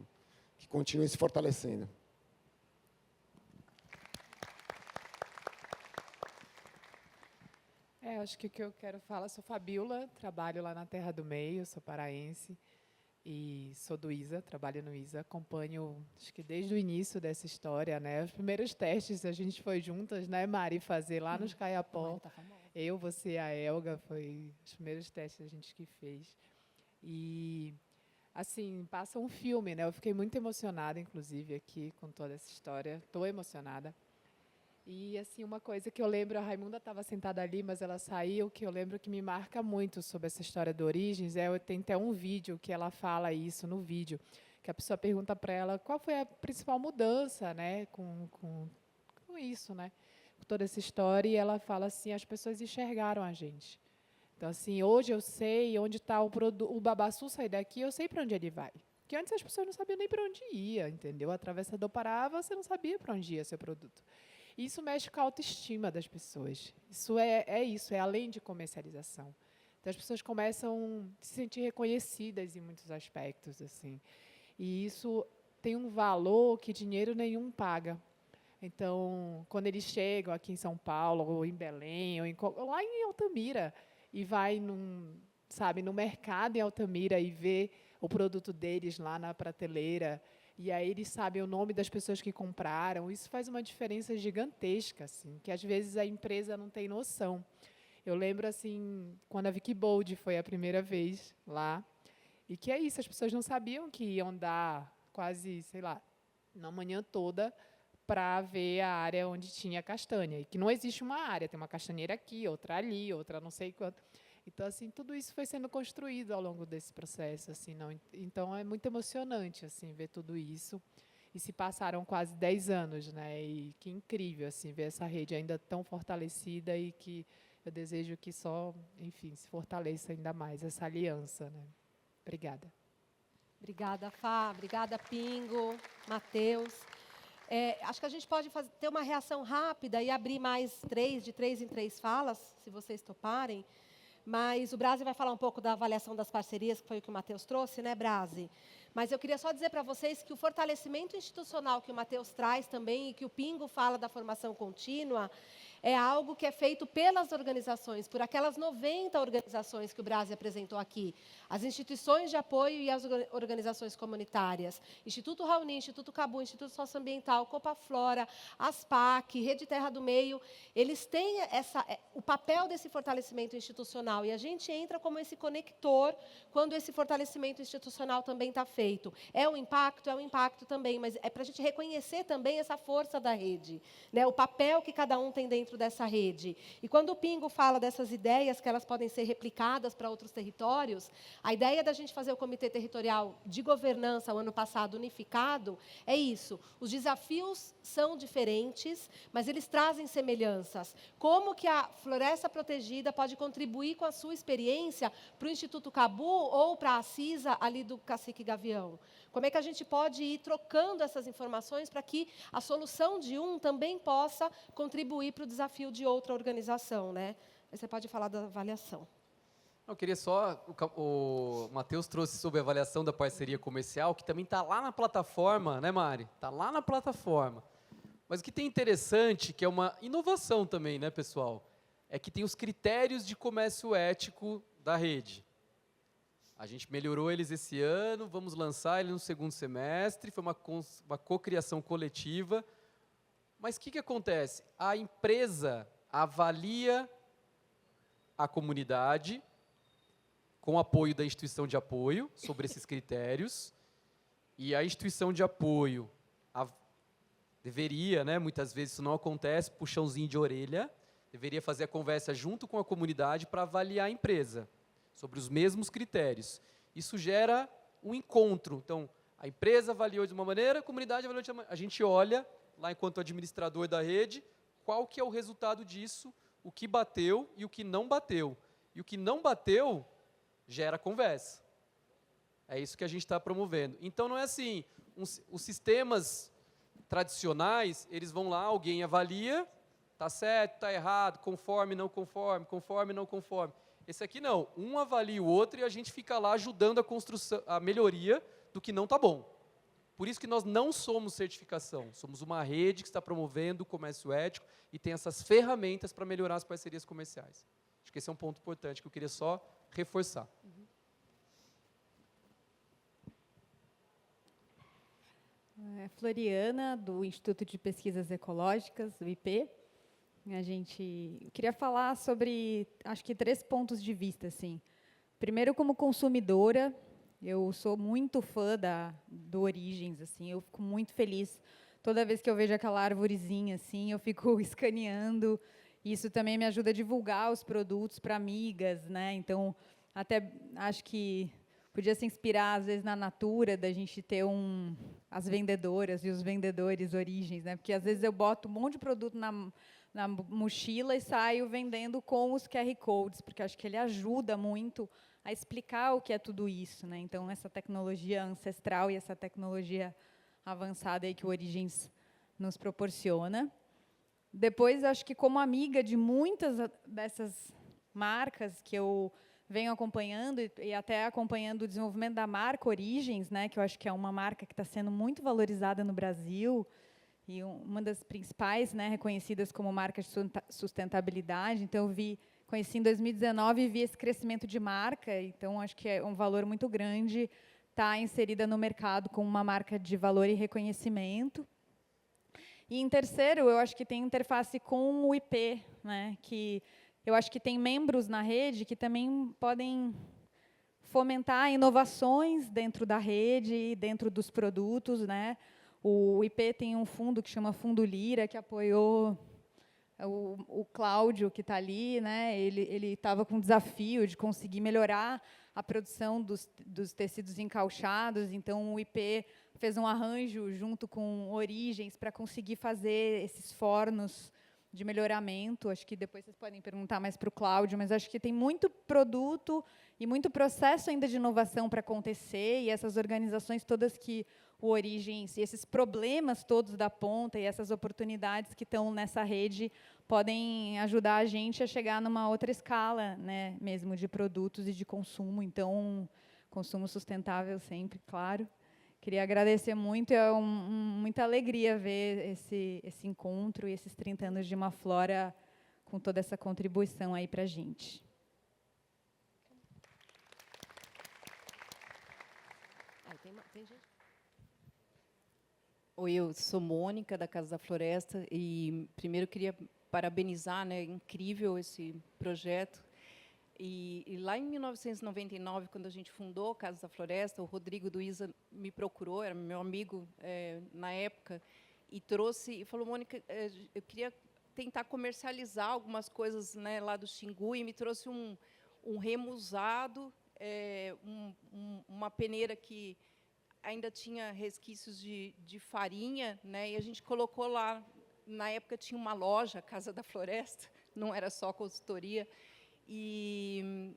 continue se fortalecendo. Acho que o que eu quero falar, sou Fabiola, trabalho lá na Terra do Meio, sou paraense. E sou do ISA, trabalho no ISA, acompanho, acho que desde o início dessa história, né? Os primeiros testes a gente foi juntas, né, Mari, fazer lá nos Caiapó. Eu, você e a Elga, foi os primeiros testes a gente que fez. E, assim, passa um filme, né? Eu fiquei muito emocionada, inclusive, aqui com toda essa história. Estou emocionada. E, assim, uma coisa que eu lembro, a Raimunda estava sentada ali, mas ela saiu, que eu lembro que me marca muito sobre essa história do Origens, tem até um vídeo que ela fala isso no vídeo, que a pessoa pergunta para ela qual foi a principal mudança, né, com isso, né, com toda essa história, e ela fala assim, as pessoas enxergaram a gente. Então, assim, hoje eu sei onde está o babaçu sair daqui, eu sei para onde ele vai. Porque antes as pessoas não sabiam nem para onde ia, entendeu? O atravessador parava, você não sabia para onde ia seu produto. Isso mexe com a autoestima das pessoas. Isso é além de comercialização. Então, as pessoas começam a se sentir reconhecidas em muitos aspectos, assim. E isso tem um valor que dinheiro nenhum paga. Então, quando eles chegam aqui em São Paulo, ou em Belém, ou lá em Altamira, e vai sabe, no mercado em Altamira e ver o produto deles lá na prateleira, e aí eles sabem o nome das pessoas que compraram, isso faz uma diferença gigantesca, assim, que às vezes a empresa não tem noção. Eu lembro, assim, quando a Vicky Bold foi a primeira vez lá, e que é isso, as pessoas não sabiam que iam dar quase, sei lá, na manhã toda para ver a área onde tinha castanha, e que não existe uma área, tem uma castanheira aqui, outra ali, outra não sei quanto. Então, assim, tudo isso foi sendo construído ao longo desse processo, assim, não. Então é muito emocionante, assim, ver tudo isso. E se passaram quase 10 anos, né? E que incrível, assim, ver essa rede ainda tão fortalecida e que eu desejo que só, enfim, se fortaleça ainda mais essa aliança, né? Obrigada. Obrigada, Fá. Obrigada, Pingo, Matheus. Acho que a gente pode ter uma reação rápida e abrir mais de 3 em 3 falas, se vocês toparem. Mas o Brasi vai falar um pouco da avaliação das parcerias, que foi o que o Matheus trouxe, né, Brasi? Mas eu queria só dizer para vocês que o fortalecimento institucional que o Matheus traz também, e que o Pingo fala da formação contínua, é algo que é feito pelas organizações, por aquelas 90 organizações que o Brasi apresentou aqui. As instituições de apoio e as organizações comunitárias. Instituto Raoni, Instituto Cabu, Instituto Socioambiental, Copaflora, ASPAC, Rede Terra do Meio, eles têm o papel desse fortalecimento institucional, e a gente entra como esse conector quando esse fortalecimento institucional também está feito. É um impacto também, mas é para a gente reconhecer também essa força da rede, né? O papel que cada um tem dentro dessa rede. E quando o Pingo fala dessas ideias, que elas podem ser replicadas para outros territórios, a ideia da gente fazer o Comitê Territorial de Governança, o ano passado, unificado, é isso. Os desafios são diferentes, mas eles trazem semelhanças. Como que a Floresta Protegida pode contribuir com a sua experiência para o Instituto Cabu ou para a CISA, ali do Cacique Gavião? Como é que a gente pode ir trocando essas informações para que a solução de um também possa contribuir para o desafio de outra organização, né? Você pode falar da avaliação. Eu queria só... O Matheus trouxe sobre a avaliação da parceria comercial, que também está lá na plataforma, né, Mari? Está lá na plataforma. Mas o que tem interessante, que é uma inovação também, né, pessoal? É que tem os critérios de comércio ético da rede. A gente melhorou eles esse ano, vamos lançar ele no segundo semestre, foi uma cocriação coletiva. Mas o que acontece? A empresa avalia a comunidade, com apoio da instituição de apoio, sobre esses critérios, e a instituição de apoio deveria, né, muitas vezes isso não acontece, puxãozinho de orelha, deveria fazer a conversa junto com a comunidade para avaliar a empresa, sobre os mesmos critérios. Isso gera um encontro. Então, a empresa avaliou de uma maneira, a comunidade avaliou de outra maneira. A gente olha, lá enquanto administrador da rede, qual que é o resultado disso, o que bateu e o que não bateu. E o que não bateu gera conversa. É isso que a gente está promovendo. Então, não é assim, os sistemas tradicionais, eles vão lá, alguém avalia, está certo, está errado, conforme, não conforme, conforme, não conforme. Esse aqui não, um avalia o outro e a gente fica lá ajudando a construção, a melhoria do que não está bom. Por isso que nós não somos certificação, somos uma rede que está promovendo o comércio ético e tem essas ferramentas para melhorar as parcerias comerciais. Acho que esse é um ponto importante que eu queria só reforçar. Floriana, do Instituto de Pesquisas Ecológicas, do IP. Eu queria falar sobre, acho que 3 pontos de vista, assim. Primeiro, como consumidora, eu sou muito fã do Origens, assim, eu fico muito feliz toda vez que eu vejo aquela arvorezinha, assim, eu fico escaneando. Isso também me ajuda a divulgar os produtos para amigas, né? Então, até acho que podia se inspirar, às vezes, na Natura, da gente ter as vendedoras e os vendedores Origens, né? Porque, às vezes, eu boto um monte de produto na mochila e saio vendendo com os QR Codes, porque acho que ele ajuda muito a explicar o que é tudo isso, né? Então, essa tecnologia ancestral e essa tecnologia avançada aí que o Origens nos proporciona. Depois, acho que como amiga de muitas dessas marcas que eu venho acompanhando e até acompanhando o desenvolvimento da marca Origens, né, que eu acho que é uma marca que está sendo muito valorizada no Brasil e uma das principais, né, reconhecidas como marca de sustentabilidade. Então, eu vi conheci em 2019 e vi esse crescimento de marca, então acho que é um valor muito grande estar inserida no mercado com uma marca de valor e reconhecimento. E em terceiro, eu acho que tem interface com o IP, né, que eu acho que tem membros na rede que também podem fomentar inovações dentro da rede, dentro dos produtos, né? O IP tem um fundo que chama Fundo Lira, que apoiou o Cláudio, que está ali, né? Ele estava com o desafio de conseguir melhorar a produção dos tecidos encauchados, então o IP fez um arranjo junto com Origens para conseguir fazer esses fornos de melhoramento. Acho que depois vocês podem perguntar mais para o Cláudio, mas acho que tem muito produto e muito processo ainda de inovação para acontecer, e essas organizações todas que o Origens, e esses problemas todos da ponta e essas oportunidades que estão nessa rede podem ajudar a gente a chegar numa outra escala, né, mesmo de produtos e de consumo. Então, consumo sustentável sempre, claro. Queria agradecer muito, é muita alegria ver esse encontro e esses 30 anos de Maflora com toda essa contribuição aí para a gente. Tem gente? Oi, eu sou Mônica, da Casa da Floresta, e primeiro eu queria parabenizar, né, incrível esse projeto. E lá em 1999, quando a gente fundou a Casa da Floresta, o Rodrigo do ISA me procurou, era meu amigo na época, e trouxe, e falou, Mônica, eu queria tentar comercializar algumas coisas, né, lá do Xingu, e me trouxe um remo usado, uma peneira que ainda tinha resquícios de farinha, né, e a gente colocou lá, na época tinha uma loja, Casa da Floresta, não era só consultoria, e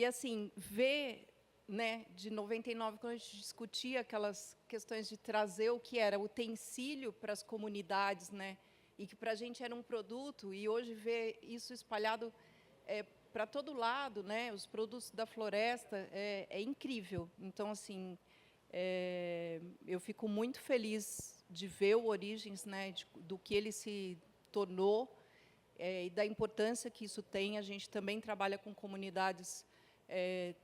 assim, ver, né, de 99, quando a gente discutia aquelas questões de trazer o que era utensílio para as comunidades, né, e que para a gente era um produto, e hoje ver isso espalhado para todo lado, né, os produtos da floresta, é incrível. Então, assim, eu fico muito feliz de ver o Origens, né, do que ele se tornou, e da importância que isso tem. A gente também trabalha com comunidades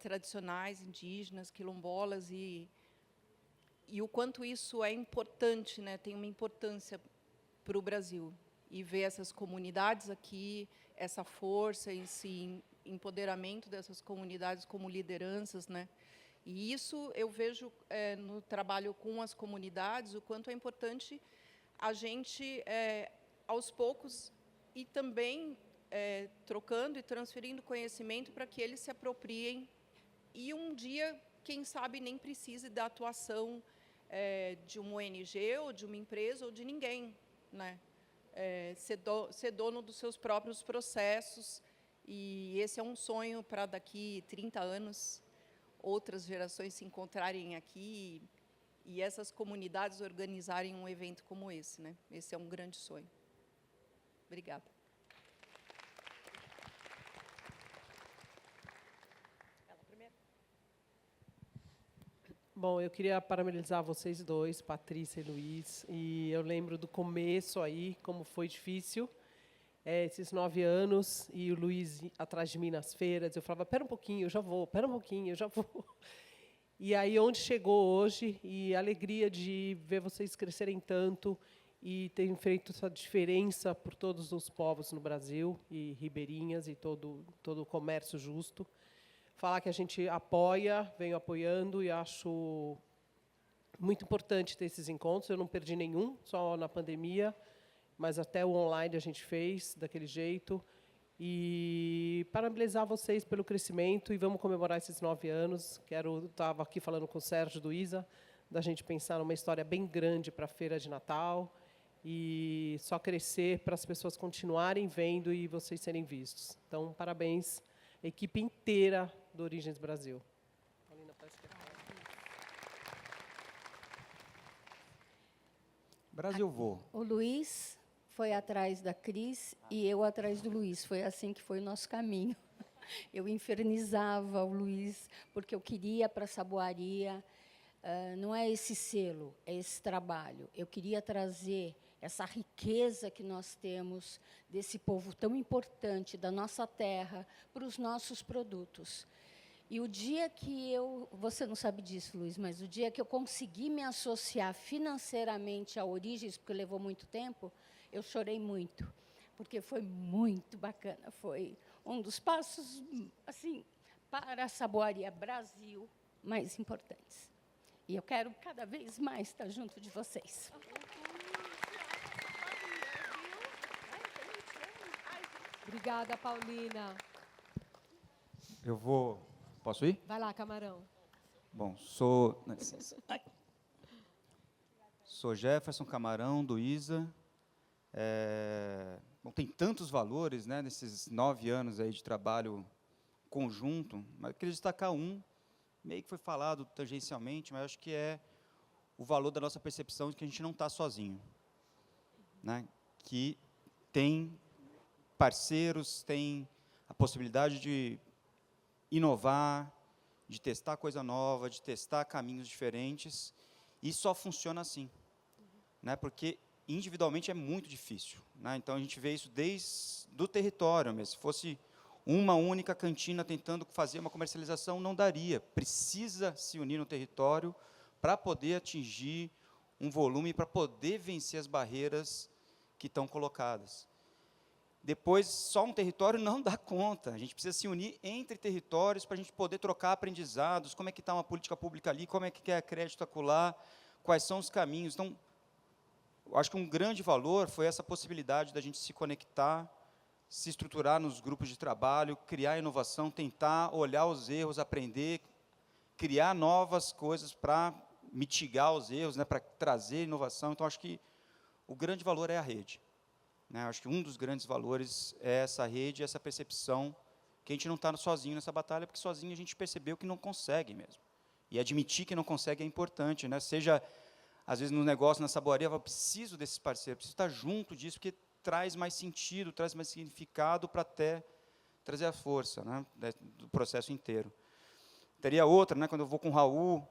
tradicionais, indígenas, quilombolas, e o quanto isso é importante, né, tem uma importância para o Brasil. E ver essas comunidades aqui, essa força, esse empoderamento dessas comunidades como lideranças, né? E isso eu vejo no trabalho com as comunidades, o quanto é importante a gente, aos poucos, e também trocando e transferindo conhecimento para que eles se apropriem e um dia, quem sabe, nem precise da atuação de uma ONG ou de uma empresa ou de ninguém, né? Ser dono dos seus próprios processos, e esse é um sonho para daqui 30 anos outras gerações se encontrarem aqui e essas comunidades organizarem um evento como esse, né? Esse é um grande sonho. Obrigada. Bom, eu queria parabenizar vocês dois, Patrícia e Luiz, e eu lembro do começo aí, como foi difícil, esses 9 anos, e o Luiz atrás de mim nas feiras, eu falava, pera um pouquinho, eu já vou, pera um pouquinho, eu já vou. E aí, onde chegou hoje, e a alegria de ver vocês crescerem tanto, e terem feito essa diferença por todos os povos no Brasil, e ribeirinhas, e todo o comércio justo. Falar que a gente apoia, venho apoiando, e acho muito importante ter esses encontros. Eu não perdi nenhum, só na pandemia, mas até o online a gente fez daquele jeito. E parabenizar vocês pelo crescimento, e vamos comemorar esses 9 anos. Estava aqui falando com o Sérgio do ISA, da gente pensar numa história bem grande para a feira de Natal, e só crescer para as pessoas continuarem vendo e vocês serem vistos. Então, parabéns, equipe inteira do Origens Brasil. Brasil Vô. O Luiz foi atrás da Cris e eu atrás do Luiz. Foi assim que foi o nosso caminho. Eu infernizava o Luiz, porque eu queria para a saboaria, não é esse selo, é esse trabalho. Eu queria trazer essa riqueza que nós temos desse povo tão importante da nossa terra para os nossos produtos. E o dia que você não sabe disso, Luiz, mas o dia que eu consegui me associar financeiramente a Origens, porque levou muito tempo, eu chorei muito, porque foi muito bacana, foi um dos passos, assim, para a Saboaria Brasil mais importantes. E eu quero cada vez mais estar junto de vocês. Obrigada, Paulina. Posso ir? Vai lá, Camarão. Bom, sou Jefferson Camarão, do ISA. Bom, tem tantos valores, né, nesses 9 anos aí de trabalho conjunto, mas eu queria destacar um, meio que foi falado tangencialmente, mas acho que é o valor da nossa percepção de que a gente não está sozinho, né, que tem parceiros, tem a possibilidade de inovar, de testar coisa nova, de testar caminhos diferentes, e só funciona assim, né, porque individualmente é muito difícil, né, então a gente vê isso desde do território, mas se fosse uma única cantina tentando fazer uma comercialização, não daria, precisa se unir no território para poder atingir um volume, para poder vencer as barreiras que estão colocadas. Depois, só um território não dá conta. A gente precisa se unir entre territórios para a gente poder trocar aprendizados, como é que está uma política pública ali, como é que é crédito acolá, quais são os caminhos. Então, eu acho que um grande valor foi essa possibilidade da gente se conectar, se estruturar nos grupos de trabalho, criar inovação, tentar olhar os erros, aprender, criar novas coisas para mitigar os erros, né, para trazer inovação. Então, acho que o grande valor é a rede. Né, acho que um dos grandes valores é essa rede, essa percepção que a gente não está sozinho nessa batalha, porque sozinho a gente percebeu que não consegue mesmo. E admitir que não consegue é importante, né? Seja, às vezes, no negócio, na saboaria, eu preciso desses parceiros, preciso estar junto disso, porque traz mais sentido, traz mais significado para até trazer a força, né, do processo inteiro. Teria outra, né, quando eu vou com o Raul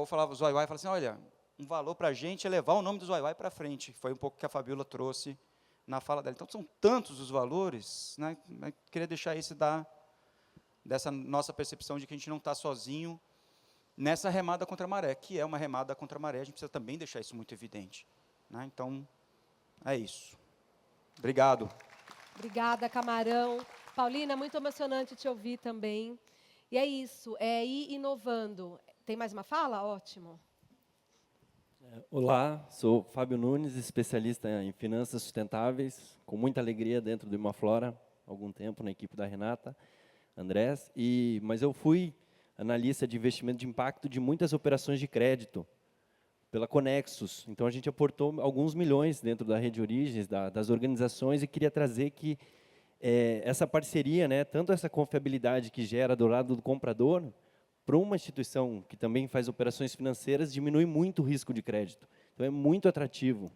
falava, o Zoiuai, falava assim, olha, um valor para a gente é levar o nome do Zoiuai para frente, foi um pouco que a Fabíola trouxe na fala dela. Então, são tantos os valores, né, eu queria deixar esse dessa nossa percepção de que a gente não está sozinho nessa remada contra a maré, que é uma remada contra a maré, a gente precisa também deixar isso muito evidente. Né, então, é isso. Obrigado. Obrigada, Camarão. Paulina, muito emocionante te ouvir também. E é isso, é ir inovando. Tem mais uma fala? Ótimo. Olá, sou Fábio Nunes, especialista em finanças sustentáveis, com muita alegria dentro do Imaflora, há algum tempo na equipe da Renata Andrés, mas eu fui analista de investimento de impacto de muitas operações de crédito, pela Conexus. Então, a gente aportou alguns milhões dentro da rede Origens, das organizações, e queria trazer que essa parceria, né, tanto essa confiabilidade que gera do lado do comprador, para uma instituição que também faz operações financeiras, diminui muito o risco de crédito. Então, é muito atrativo,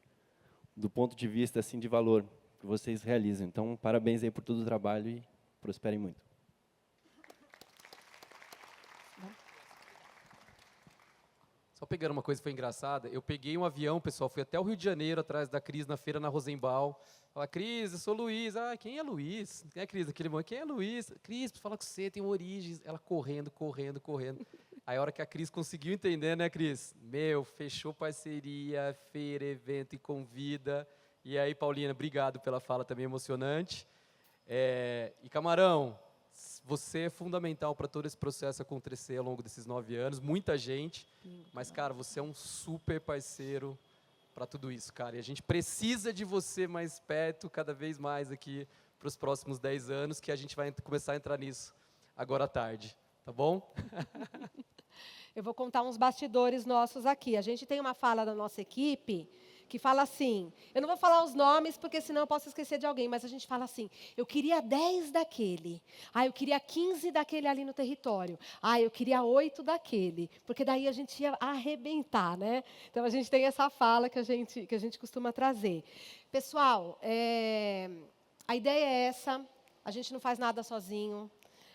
do ponto de vista assim, de valor que vocês realizam. Então, parabéns aí por todo o trabalho e prosperem muito. Só pegando uma coisa que foi engraçada, eu peguei um avião, pessoal, fui até o Rio de Janeiro, atrás da Cris, na feira na Rosenbaum. Fala, Cris, eu sou Luiz. Ah, quem é Luiz? Quem é Cris? Aquele irmão, quem é Luiz? Cris, fala com você, tem Origens. Ela correndo. Aí a hora que a Cris conseguiu entender, né, Cris? Fechou parceria, feira, evento e convida. E aí, Paulina, obrigado pela fala também emocionante. E Camarão, você é fundamental para todo esse processo acontecer ao longo desses 9 anos, muita gente, mas, cara, você é um super parceiro para tudo isso, cara, e a gente precisa de você mais perto, cada vez mais aqui, para os próximos 10 anos, que a gente vai começar a entrar nisso agora à tarde, tá bom? Eu vou contar uns bastidores nossos aqui. A gente tem uma fala da nossa equipe que fala assim, eu não vou falar os nomes, porque senão eu posso esquecer de alguém, mas a gente fala assim, eu queria 10 daquele, eu queria 15 daquele ali no território, eu queria 8 daquele, porque daí a gente ia arrebentar, né? Então, a gente tem essa fala que a gente costuma trazer. Pessoal, a ideia é essa, a gente não faz nada sozinho,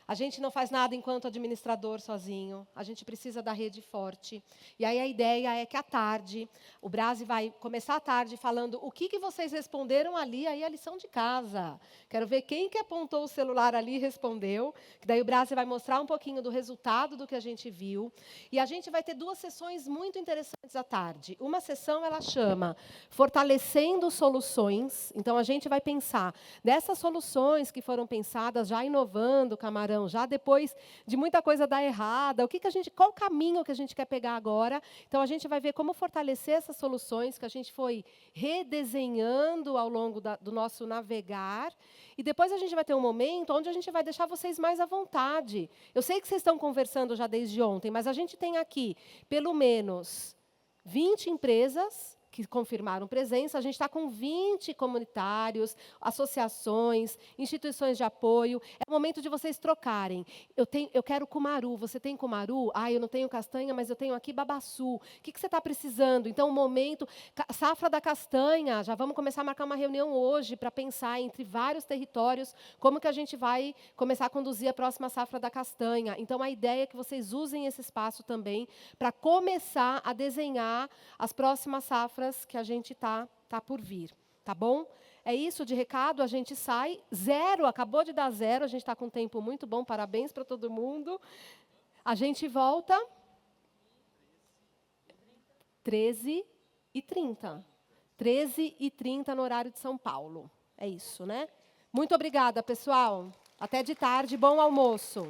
A gente não faz nada enquanto administrador sozinho. A gente precisa da rede forte. E aí a ideia é que à tarde, o Brasi vai começar à tarde falando o que vocês responderam ali, aí a lição de casa. Quero ver quem que apontou o celular ali e respondeu. Que daí o Brasi vai mostrar um pouquinho do resultado do que a gente viu. E a gente vai ter 2 sessões muito interessantes à tarde. Uma sessão ela chama Fortalecendo Soluções. Então a gente vai pensar dessas soluções que foram pensadas, já inovando, Camarão, já depois de muita coisa dar errada, qual o caminho que a gente quer pegar agora? Então a gente vai ver como fortalecer essas soluções que a gente foi redesenhando ao longo do nosso navegar. E depois a gente vai ter um momento onde a gente vai deixar vocês mais à vontade. Eu sei que vocês estão conversando já desde ontem, mas a gente tem aqui pelo menos 20 empresas que confirmaram presença, a gente está com 20 comunitários, associações, instituições de apoio. É o momento de vocês trocarem. Eu quero cumaru, você tem cumaru? Ah, eu não tenho castanha, mas eu tenho aqui babaçu. O que você está precisando? Então, o momento, safra da castanha, já vamos começar a marcar uma reunião hoje para pensar entre vários territórios como que a gente vai começar a conduzir a próxima safra da castanha. Então, a ideia é que vocês usem esse espaço também para começar a desenhar as próximas safras que a gente tá por vir, tá bom? É isso de recado, a gente sai. 0, acabou de dar 0, a gente está com um tempo muito bom, parabéns para todo mundo. A gente volta 13h30. 13h30 no horário de São Paulo. É isso, né? Muito obrigada, pessoal. Até de tarde, bom almoço.